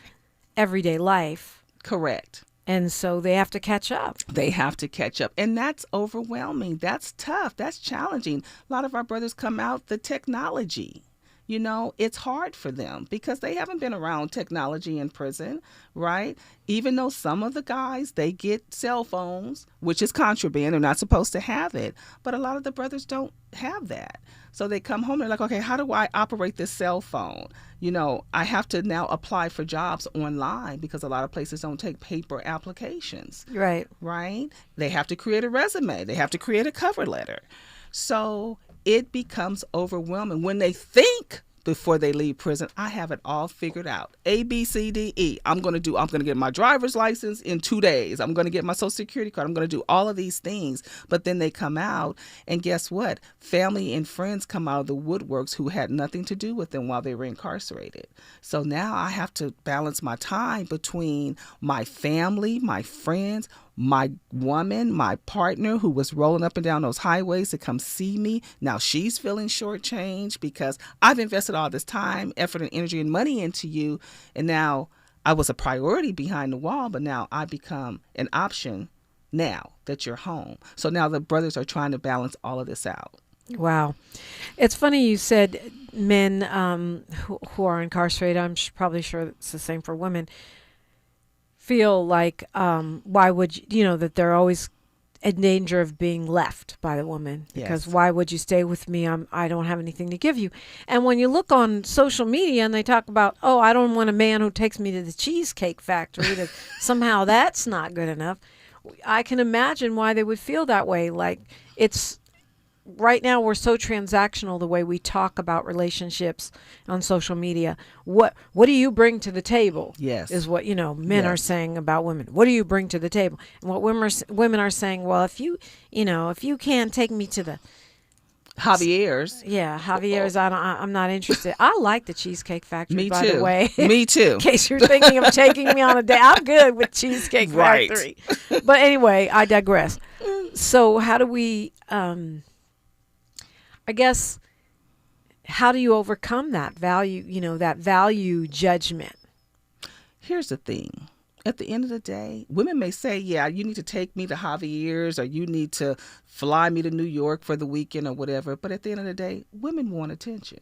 Speaker 4: everyday life.
Speaker 5: Correct.
Speaker 4: And so they have to catch up.
Speaker 5: They have to catch up. And that's overwhelming. That's tough. That's challenging. A lot of our brothers come out, the technology. it's hard for them because they haven't been around technology in prison, right? Even though some of the guys, they get cell phones, which is contraband. They're not supposed to have it. But a lot of the brothers don't have that. So they come home, they're like, okay, how do I operate this cell phone? I have to now apply for jobs online because a lot of places don't take paper applications.
Speaker 4: Right.
Speaker 5: Right? They have to create a resume. They have to create a cover letter. So it becomes overwhelming when they think before they leave prison, I have it all figured out. A, B, C, D, E. I'm going to get my driver's license in 2 days. I'm going to get my social security card. I'm going to do all of these things. But then they come out, and guess what? Family and friends come out of the woodworks who had nothing to do with them while they were incarcerated. So now I have to balance my time between my family, my friends, my woman, my partner who was rolling up and down those highways to come see me. Now she's feeling shortchanged because I've invested all this time, effort, and energy and money into you. And now I was a priority behind the wall, but now I become an option now that you're home. So now the brothers are trying to balance all of this out.
Speaker 4: Wow. It's funny you said men who are incarcerated, I'm probably sure it's the same for women, feel like why would you that they're always in danger of being left by the woman because why would you stay with me? I don't have anything to give you. And when you look on social media and they talk about, oh, I don't want a man who takes me to the Cheesecake Factory, that somehow that's not good enough. I can imagine why they would feel that way. Like it's right now we're so transactional the way we talk about relationships on social media. What do you bring to the table?
Speaker 5: Yes.
Speaker 4: Is what men are saying about women. What do you bring to the table? And what women are saying, well, if you can't take me to the
Speaker 5: Javier's.
Speaker 4: Yeah, Javier's. I'm not interested. I like the Cheesecake Factory,
Speaker 5: Me
Speaker 4: by
Speaker 5: too.
Speaker 4: the way.
Speaker 5: Me too.
Speaker 4: In case you're thinking of taking me on a date, I'm good with Cheesecake Factory. But anyway, I digress. So how do we I guess, how do you overcome that value, that value judgment?
Speaker 5: Here's the thing. At the end of the day, women may say, yeah, you need to take me to Javier's or you need to fly me to New York for the weekend or whatever. But at the end of the day, women want attention.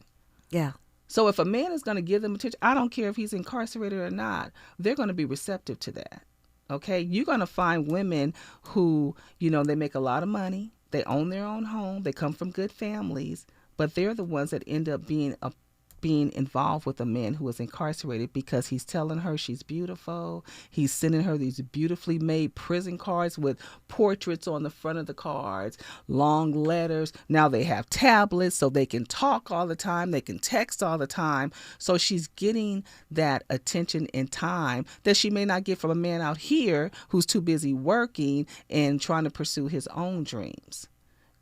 Speaker 4: Yeah.
Speaker 5: So if a man is going to give them attention, I don't care if he's incarcerated or not, they're going to be receptive to that. Okay? You're going to find women who, they make a lot of money. They own their own home. They come from good families, but they're the ones that end up being involved with a man who is incarcerated because he's telling her she's beautiful. He's sending her these beautifully made prison cards with portraits on the front of the cards, long letters. Now they have tablets so they can talk all the time. They can text all the time. So she's getting that attention and time that she may not get from a man out here who's too busy working and trying to pursue his own dreams.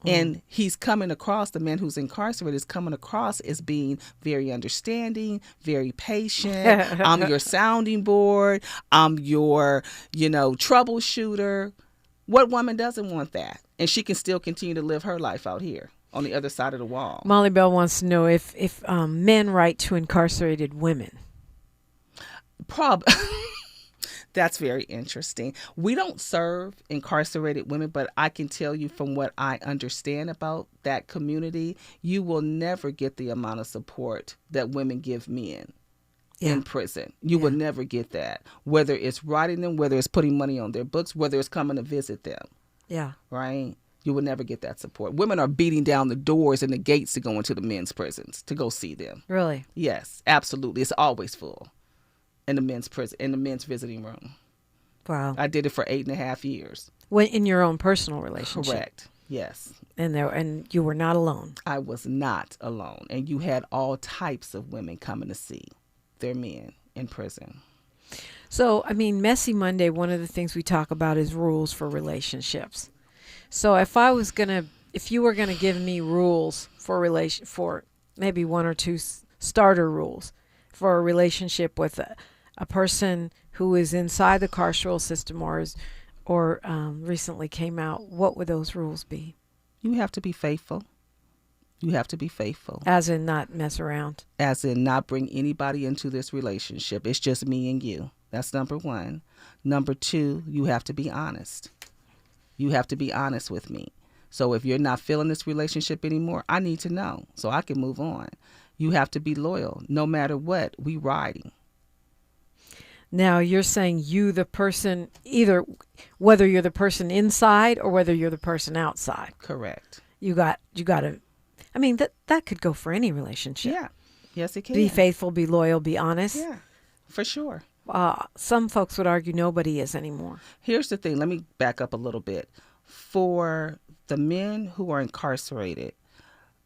Speaker 5: And he's coming across, the man who's incarcerated is coming across as being very understanding, very patient. I'm your sounding board. I'm your, troubleshooter. What woman doesn't want that? And she can still continue to live her life out here on the other side of the wall.
Speaker 4: Molly Bell wants to know if men write to incarcerated women.
Speaker 5: That's very interesting. We don't serve incarcerated women, but I can tell you from what I understand about that community, you will never get the amount of support that women give men in prison. You will never get that, whether it's writing them, whether it's putting money on their books, whether it's coming to visit them.
Speaker 4: Yeah.
Speaker 5: Right? You will never get that support. Women are beating down the doors and the gates to go into the men's prisons to go see them.
Speaker 4: Really?
Speaker 5: Yes, absolutely. It's always full. In the men's prison, in the men's visiting room.
Speaker 4: Wow.
Speaker 5: I did it for 8.5 years.
Speaker 4: When in your own personal relationship.
Speaker 5: Correct. Yes.
Speaker 4: And you were not alone.
Speaker 5: I was not alone. And you had all types of women coming to see their men in prison.
Speaker 4: So, Messy Monday, one of the things we talk about is rules for relationships. So if you were gonna give me rules for maybe one or two starter rules for a relationship with a person who is inside the carceral system or recently came out, what would those rules be?
Speaker 5: You have to be faithful. You have to be faithful.
Speaker 4: As in not mess around.
Speaker 5: As in not bring anybody into this relationship. It's just me and you. That's number one. Number two, you have to be honest. You have to be honest with me. So if you're not feeling this relationship anymore, I need to know so I can move on. You have to be loyal. No matter what, we riding.
Speaker 4: Now you're saying you, the person, either whether you're the person inside or whether you're the person outside.
Speaker 5: Correct.
Speaker 4: You got to, I mean, that could go for any relationship.
Speaker 5: Yeah. Yes, it can.
Speaker 4: Be faithful, be loyal, be honest.
Speaker 5: Yeah, for sure.
Speaker 4: Some folks would argue nobody is anymore.
Speaker 5: Here's the thing. Let me back up a little bit. For the men who are incarcerated,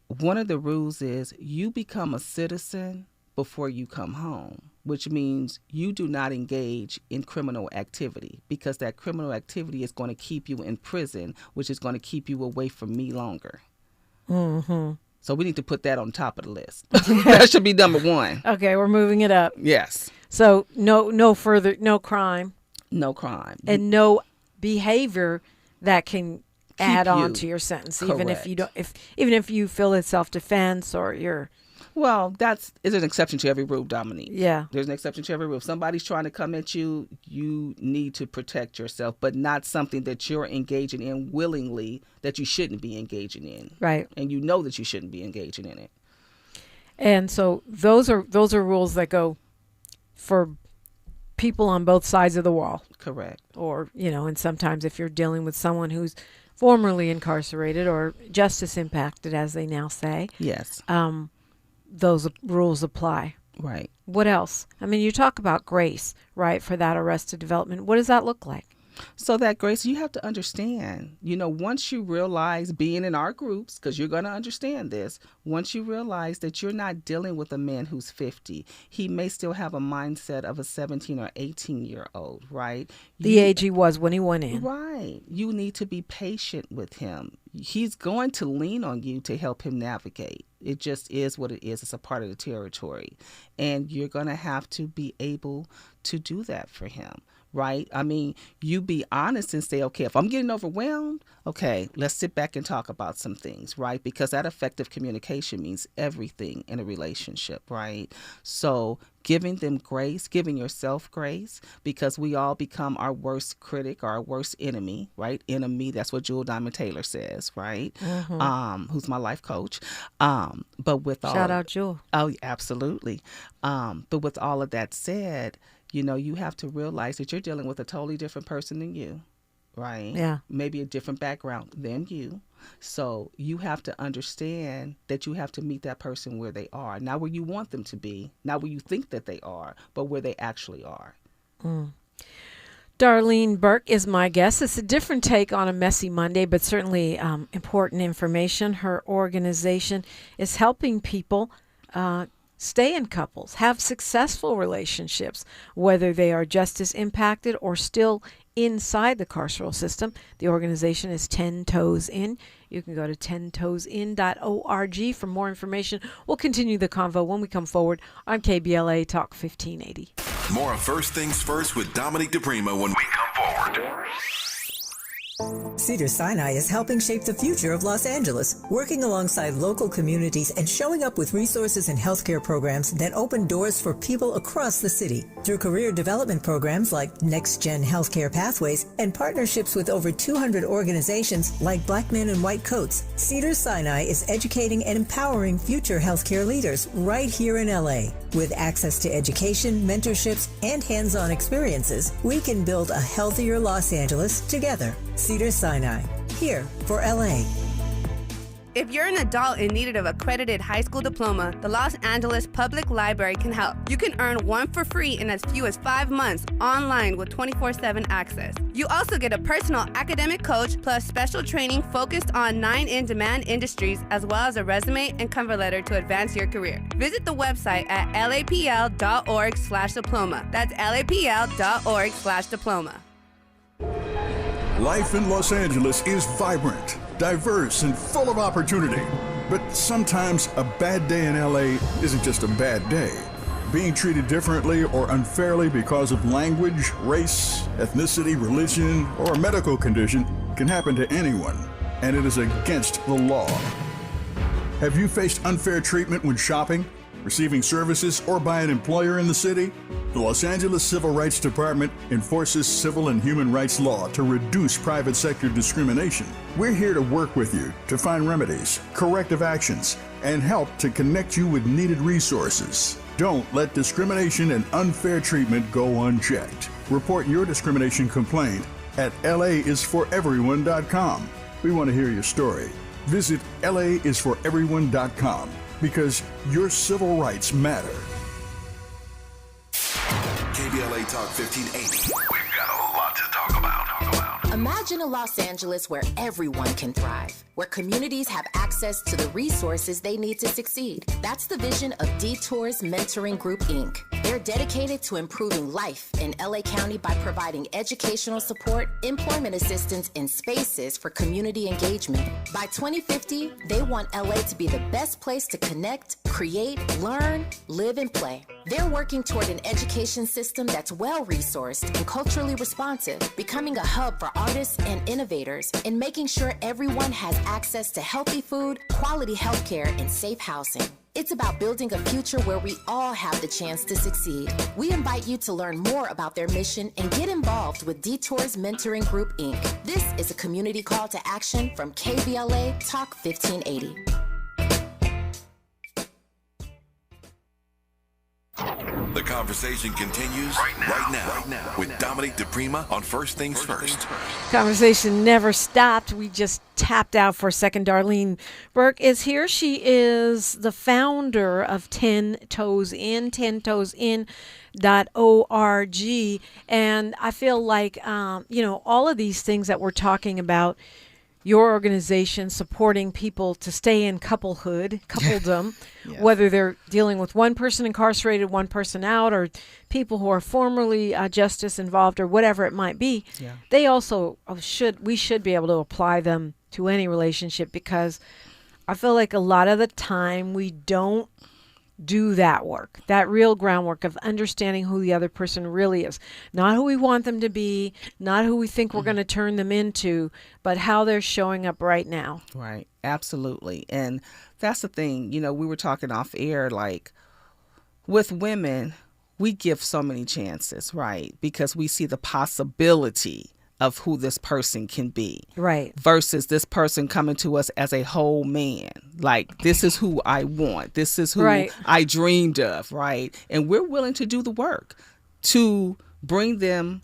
Speaker 5: one of the rules is you become a citizen before you come home, which means you do not engage in criminal activity, because that criminal activity is going to keep you in prison, which is going to keep you away from me longer.
Speaker 4: Mm-hmm.
Speaker 5: So we need to put that on top of the list. That should be number one.
Speaker 4: Okay, we're moving it up.
Speaker 5: Yes.
Speaker 4: So no crime.
Speaker 5: No crime.
Speaker 4: And no behavior that can add on
Speaker 5: you.
Speaker 4: to your sentence,
Speaker 5: Correct.
Speaker 4: even if you don't, even if you feel it's self-defense or you're.
Speaker 5: Well, is an exception to every rule, Dominique.
Speaker 4: Yeah.
Speaker 5: There's an exception to every rule. If somebody's trying to come at you, you need to protect yourself, but not something that you're engaging in willingly that you shouldn't be engaging in.
Speaker 4: Right.
Speaker 5: And you know that you shouldn't be engaging in it.
Speaker 4: And so those are rules that go for people on both sides of the wall.
Speaker 5: Correct.
Speaker 4: Or, and sometimes if you're dealing with someone who's formerly incarcerated or justice impacted, as they now say.
Speaker 5: Yes.
Speaker 4: Those rules apply.
Speaker 5: Right.
Speaker 4: What else? I mean, you talk about grace, right, for that arrested development. What does that look like?
Speaker 5: So that grace, you have to understand, once you realize being in our groups, because you're going to understand this, once you realize that you're not dealing with a man who's 50, he may still have a mindset of a 17 or 18-year-old, right?
Speaker 4: The age he was when he went in.
Speaker 5: Right. You need to be patient with him. He's going to lean on you to help him navigate. It just is what it is. It's a part of the territory. And you're going to have to be able to do that for him. Right? I mean, you be honest and say, okay, if I'm getting overwhelmed, okay, let's sit back and talk about some things, right? Because that effective communication means everything in a relationship, right? So giving them grace, giving yourself grace, because we all become our worst critic or our worst enemy, right? Enemy, that's what Jewel Diamond Taylor says, right? Mm-hmm. Who's my life coach. But with all
Speaker 4: Shout out Jewel.
Speaker 5: Oh, absolutely. But with all of that said, you have to realize that you're dealing with a totally different person than you, right?
Speaker 4: Yeah.
Speaker 5: Maybe a different background than you. So you have to understand that you have to meet that person where they are, not where you want them to be, not where you think that they are, but where they actually are.
Speaker 4: Mm. Darlene Burke is my guest. It's a different take on a messy Monday, but certainly important information. Her organization is helping people stay in couples, have successful relationships, whether they are justice impacted or still inside the carceral system. The organization is 10 Toes In. You can go to 10toesin.org for more information. We'll continue the convo when we come forward on KBLA Talk 1580.
Speaker 6: More of First Things First with Dominique DePrima when we come forward.
Speaker 3: Cedars-Sinai is helping shape the future of Los Angeles, working alongside local communities and showing up with resources and healthcare programs that open doors for people across the city. Through career development programs like Next Gen Healthcare Pathways and partnerships with over 200 organizations like Black Men in White Coats, Cedars-Sinai is educating and empowering future healthcare leaders right here in LA. With access to education, mentorships, and hands-on experiences, we can build a healthier Los Angeles together. Cedars-Sinai, here for LA.
Speaker 7: If you're an adult in need of an accredited high school diploma, the Los Angeles Public Library can help. You can earn one for free in as few as 5 months online with 24/7 access. You also get a personal academic coach plus special training focused on 9 in-demand industries, as well as a resume and cover letter to advance your career. Visit the website at lapl.org/diploma. That's lapl.org/diploma.
Speaker 9: Life in Los Angeles is vibrant, diverse, and full of opportunity. But sometimes a bad day in LA isn't just a bad day. Being treated differently or unfairly because of language, race, ethnicity, religion, or a medical condition can happen to anyone, and it is against the law. Have you faced unfair treatment when shopping, receiving services, or by an employer in the city? The Los Angeles Civil Rights Department enforces civil and human rights law to reduce private sector discrimination. We're here to work with you to find remedies, corrective actions, and help to connect you with needed resources. Don't let discrimination and unfair treatment go unchecked. Report your discrimination complaint at laisforeveryone.com. We want to hear your story. Visit laisforeveryone.com because your civil rights matter.
Speaker 6: KBLA Talk 1580. We've got a lot to talk about.
Speaker 10: Imagine a Los Angeles where everyone can thrive, where communities have access to the resources they need to succeed. That's the vision of Detours Mentoring Group, Inc. They're dedicated to improving life in LA County by providing educational support, employment assistance, and spaces for community engagement. By 2050, they want LA to be the best place to connect, create, learn, live, and play. They're working toward an education system that's well-resourced and culturally responsive, becoming a hub for artists and innovators, and making sure everyone has access to healthy food, quality healthcare, and safe housing. It's about building a future where we all have the chance to succeed. We invite you to learn more about their mission and get involved with Detours Mentoring Group, Inc. This is a community call to action from KBLA Talk 1580.
Speaker 6: The conversation continues right now with Dominique DePrima on First Things First.
Speaker 4: Conversation never stopped. We just tapped out for a second. Darlene Burke is here. She is the founder of 10 Toes In, 10toesin.org. And I feel like, all of these things that we're talking about, your organization supporting people to stay in coupledom, yes. Whether they're dealing with one person incarcerated, one person out, or people who are formerly justice involved, or whatever it might be. Yeah. They also we should be able to apply them to any relationship, because I feel like a lot of the time we don't do that work, that real groundwork of understanding who the other person really is. Not who we want them to be, not who we think we're going to turn them into, but how they're showing up right now.
Speaker 5: Right. Absolutely. And that's the thing, we were talking off air, like with women, we give so many chances, right? Because we see the possibility of who this person can be.
Speaker 4: Right.
Speaker 5: Versus this person coming to us as a whole man. Like, this is who I want. This is who I dreamed of, right? And we're willing to do the work to bring them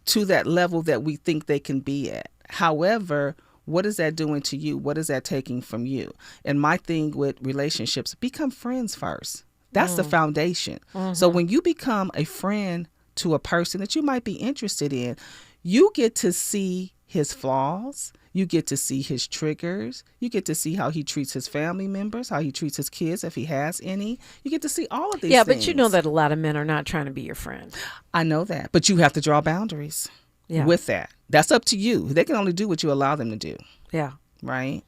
Speaker 5: to that level that we think they can be at. However, what is that doing to you? What is that taking from you? And my thing with relationships, become friends first. That's the foundation. Mm-hmm. So when you become a friend to a person that you might be interested in, you get to see his flaws. You get to see his triggers. You get to see how he treats his family members, how he treats his kids, if he has any. You get to see all of these things.
Speaker 4: Yeah, but you know that a lot of men are not trying to be your friend.
Speaker 5: I know that. But you have to draw boundaries with that. That's up to you. They can only do what you allow them to do.
Speaker 4: Yeah.
Speaker 5: Right?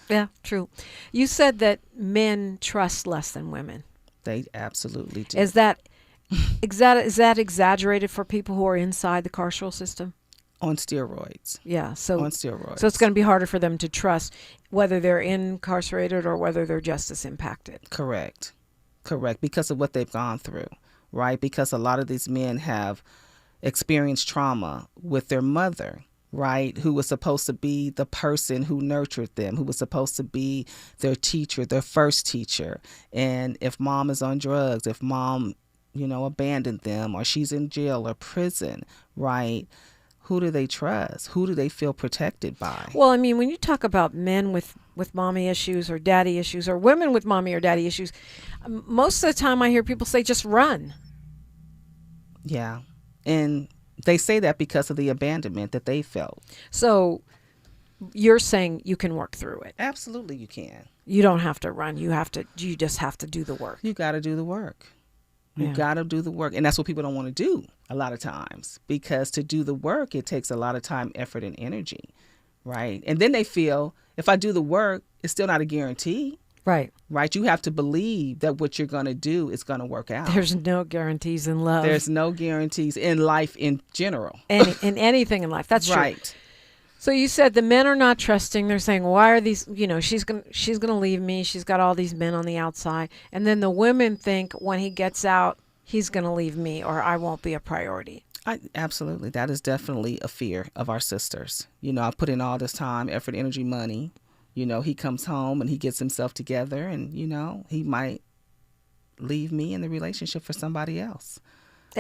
Speaker 4: Yeah, true. You said that men trust less than women.
Speaker 5: They absolutely do.
Speaker 4: Is that exaggerated for people who are inside the carceral system?
Speaker 5: On steroids.
Speaker 4: Yeah. So
Speaker 5: on steroids.
Speaker 4: So it's going to be harder for them to trust whether they're incarcerated or whether they're justice impacted.
Speaker 5: Correct. Because of what they've gone through, right? Because a lot of these men have experienced trauma with their mother, right? Who was supposed to be the person who nurtured them, who was supposed to be their teacher, their first teacher. And if mom is on drugs, if mom, abandoned them, or she's in jail or prison, right? Who do they trust? Who do they feel protected by?
Speaker 4: Well, I mean, when you talk about men with mommy issues or daddy issues, or women with mommy or daddy issues, most of the time I hear people say, just run.
Speaker 5: Yeah. And they say that because of the abandonment that they felt.
Speaker 4: So you're saying you can work through it?
Speaker 5: Absolutely you can.
Speaker 4: You don't have to run. You just have to do the work.
Speaker 5: You got to do the work. You got to do the work. And that's what people don't want to do a lot of times, because to do the work, it takes a lot of time, effort, and energy, right? And then they feel, if I do the work, it's still not a guarantee.
Speaker 4: Right.
Speaker 5: Right. You have to believe that what you're going to do is going to work out.
Speaker 4: There's no guarantees in love.
Speaker 5: There's no guarantees in life in general.
Speaker 4: In anything in life. That's true.
Speaker 5: Right.
Speaker 4: So you said the men are not trusting. They're saying, why are these, she's going to leave me. She's got all these men on the outside. And then the women think when he gets out, he's going to leave me, or I won't be a priority.
Speaker 5: Absolutely. That is definitely a fear of our sisters. I put in all this time, effort, energy, money, he comes home and he gets himself together and, he might leave me in the relationship for somebody else.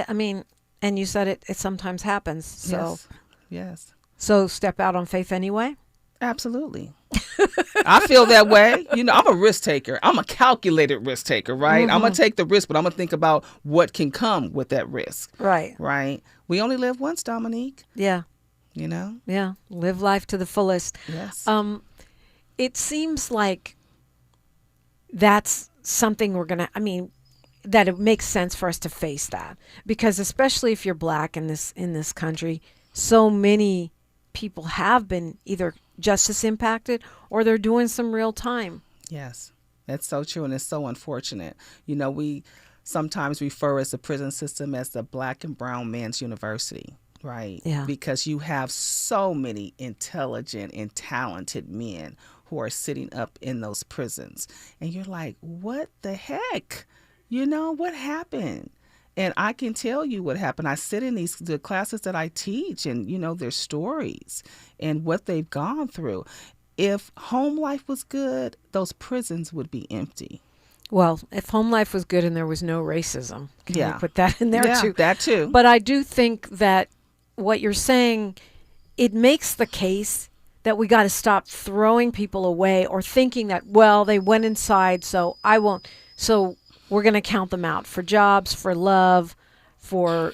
Speaker 4: I mean, and you said it sometimes happens. So,
Speaker 5: yes.
Speaker 4: So step out on faith anyway?
Speaker 5: Absolutely. I feel that way. I'm a risk taker. I'm a calculated risk taker, right?
Speaker 4: Mm-hmm.
Speaker 5: I'm going to take the risk, but I'm going to think about what can come with that risk.
Speaker 4: Right.
Speaker 5: Right. We only live once, Dominique.
Speaker 4: Yeah.
Speaker 5: Yeah.
Speaker 4: Live life to the fullest.
Speaker 5: Yes.
Speaker 4: It seems like that's something that it makes sense for us to face that, because especially if you're Black in this country, so many people have been either justice impacted or they're doing some real time.
Speaker 5: Yes, that's so true, and it's so unfortunate. We sometimes refer as the prison system as the Black and brown man's university, right?
Speaker 4: Yeah.
Speaker 5: Because you have so many intelligent and talented men who are sitting up in those prisons, and you're like, what the heck? What happened? And I can tell you what happened. I sit in the classes that I teach and, their stories and what they've gone through. If home life was good, those prisons would be empty.
Speaker 4: Well, if home life was good and there was no racism, can we put that in there too?
Speaker 5: That too.
Speaker 4: But I do think that what you're saying, it makes the case that we got to stop throwing people away or thinking that, well, they went inside, so I won't. So we're going to count them out for jobs, for love, for,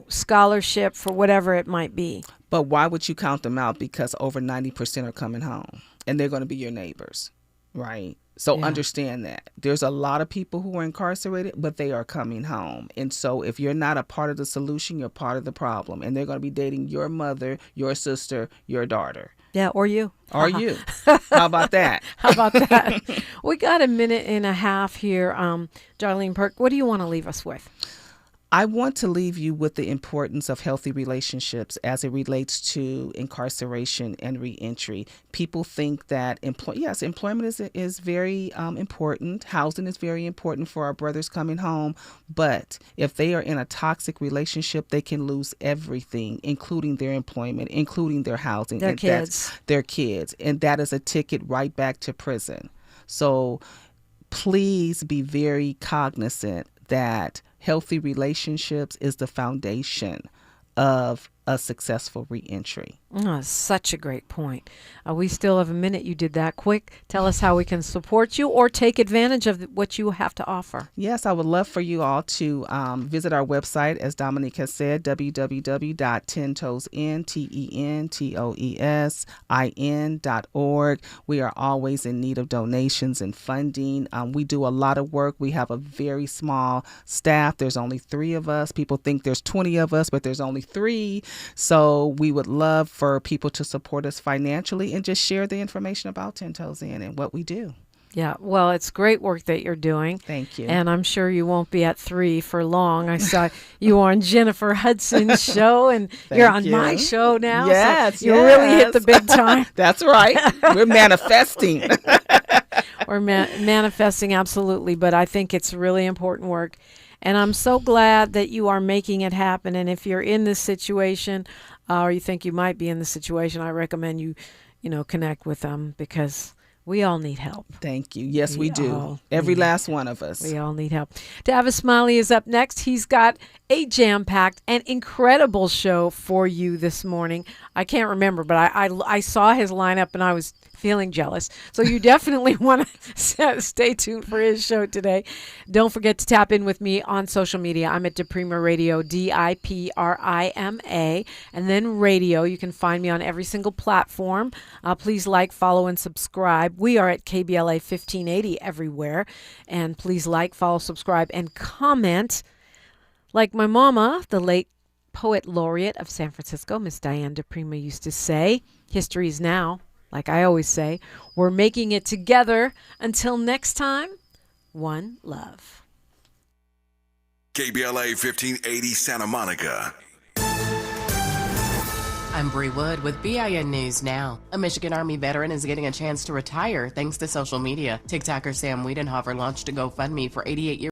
Speaker 4: scholarship, for whatever it might be.
Speaker 5: But why would you count them out? Because over 90% are coming home and they're going to be your neighbors, right? So understand that. There's a lot of people who are incarcerated, but they are coming home. And so if you're not a part of the solution, you're part of the problem. And they're going to be dating your mother, your sister, your daughter.
Speaker 4: Yeah, or you.
Speaker 5: Or you. How about that?
Speaker 4: How about that? We got a minute and a half here. Darlene Burke, what do you want to leave us with?
Speaker 5: I want to leave you with the importance of healthy relationships as it relates to incarceration and reentry. People think that employment is very important. Housing is very important for our brothers coming home. But if they are in a toxic relationship, they can lose everything, including their employment, including their housing.
Speaker 4: Their kids.
Speaker 5: Their kids. And that is a ticket right back to prison. So please be very cognizant that healthy relationships is the foundation of a successful reentry.
Speaker 4: Oh, such a great point. We still have a minute. You did that quick. Tell us how we can support you or take advantage of what you have to offer.
Speaker 5: Yes, I would love for you all to visit our website, as Dominique has said, www.tentoesin.org. We are always in need of donations and funding. We do a lot of work. We have a very small staff. There's only 3 of us. People think there's 20 of us, but there's only 3. So we would love for people to support us financially and just share the information about 10 Toes In and what we do.
Speaker 4: Yeah, well, it's great work that you're doing.
Speaker 5: Thank you.
Speaker 4: And I'm sure you won't be at 3 for long. I saw you on Jennifer Hudson's show, and you're on my show now.
Speaker 5: Yes,
Speaker 4: so you really hit the big time.
Speaker 5: That's right. We're manifesting.
Speaker 4: We're manifesting, absolutely. But I think it's really important work. And I'm so glad that you are making it happen. And if you're in this situation or you think you might be in this situation, I recommend you connect with them, because we all need help.
Speaker 5: Thank you. Yes, we do. Every last one of us.
Speaker 4: We all need help. Tavis Smiley is up next. He's got a jam-packed and incredible show for you this morning. I can't remember, but I saw his lineup and I was feeling jealous. So you definitely want to stay tuned for his show today. Don't forget to tap in with me on social media. I'm at DiPrima Radio, DIPRIMA, and then radio. You can find me on every single platform. Please like, follow, and subscribe. We are at KBLA 1580 everywhere. And please like, follow, subscribe, and comment. Like my mama, the late poet laureate of San Francisco, Miss Diane DiPrima, used to say, history is now. Like I always say, we're making it together. Until next time, one love.
Speaker 6: KBLA 1580 Santa Monica.
Speaker 1: I'm Bree Wood with BIN News Now. A Michigan Army veteran is getting a chance to retire thanks to social media. TikToker Sam Wiedenhofer launched a GoFundMe for 88-year-old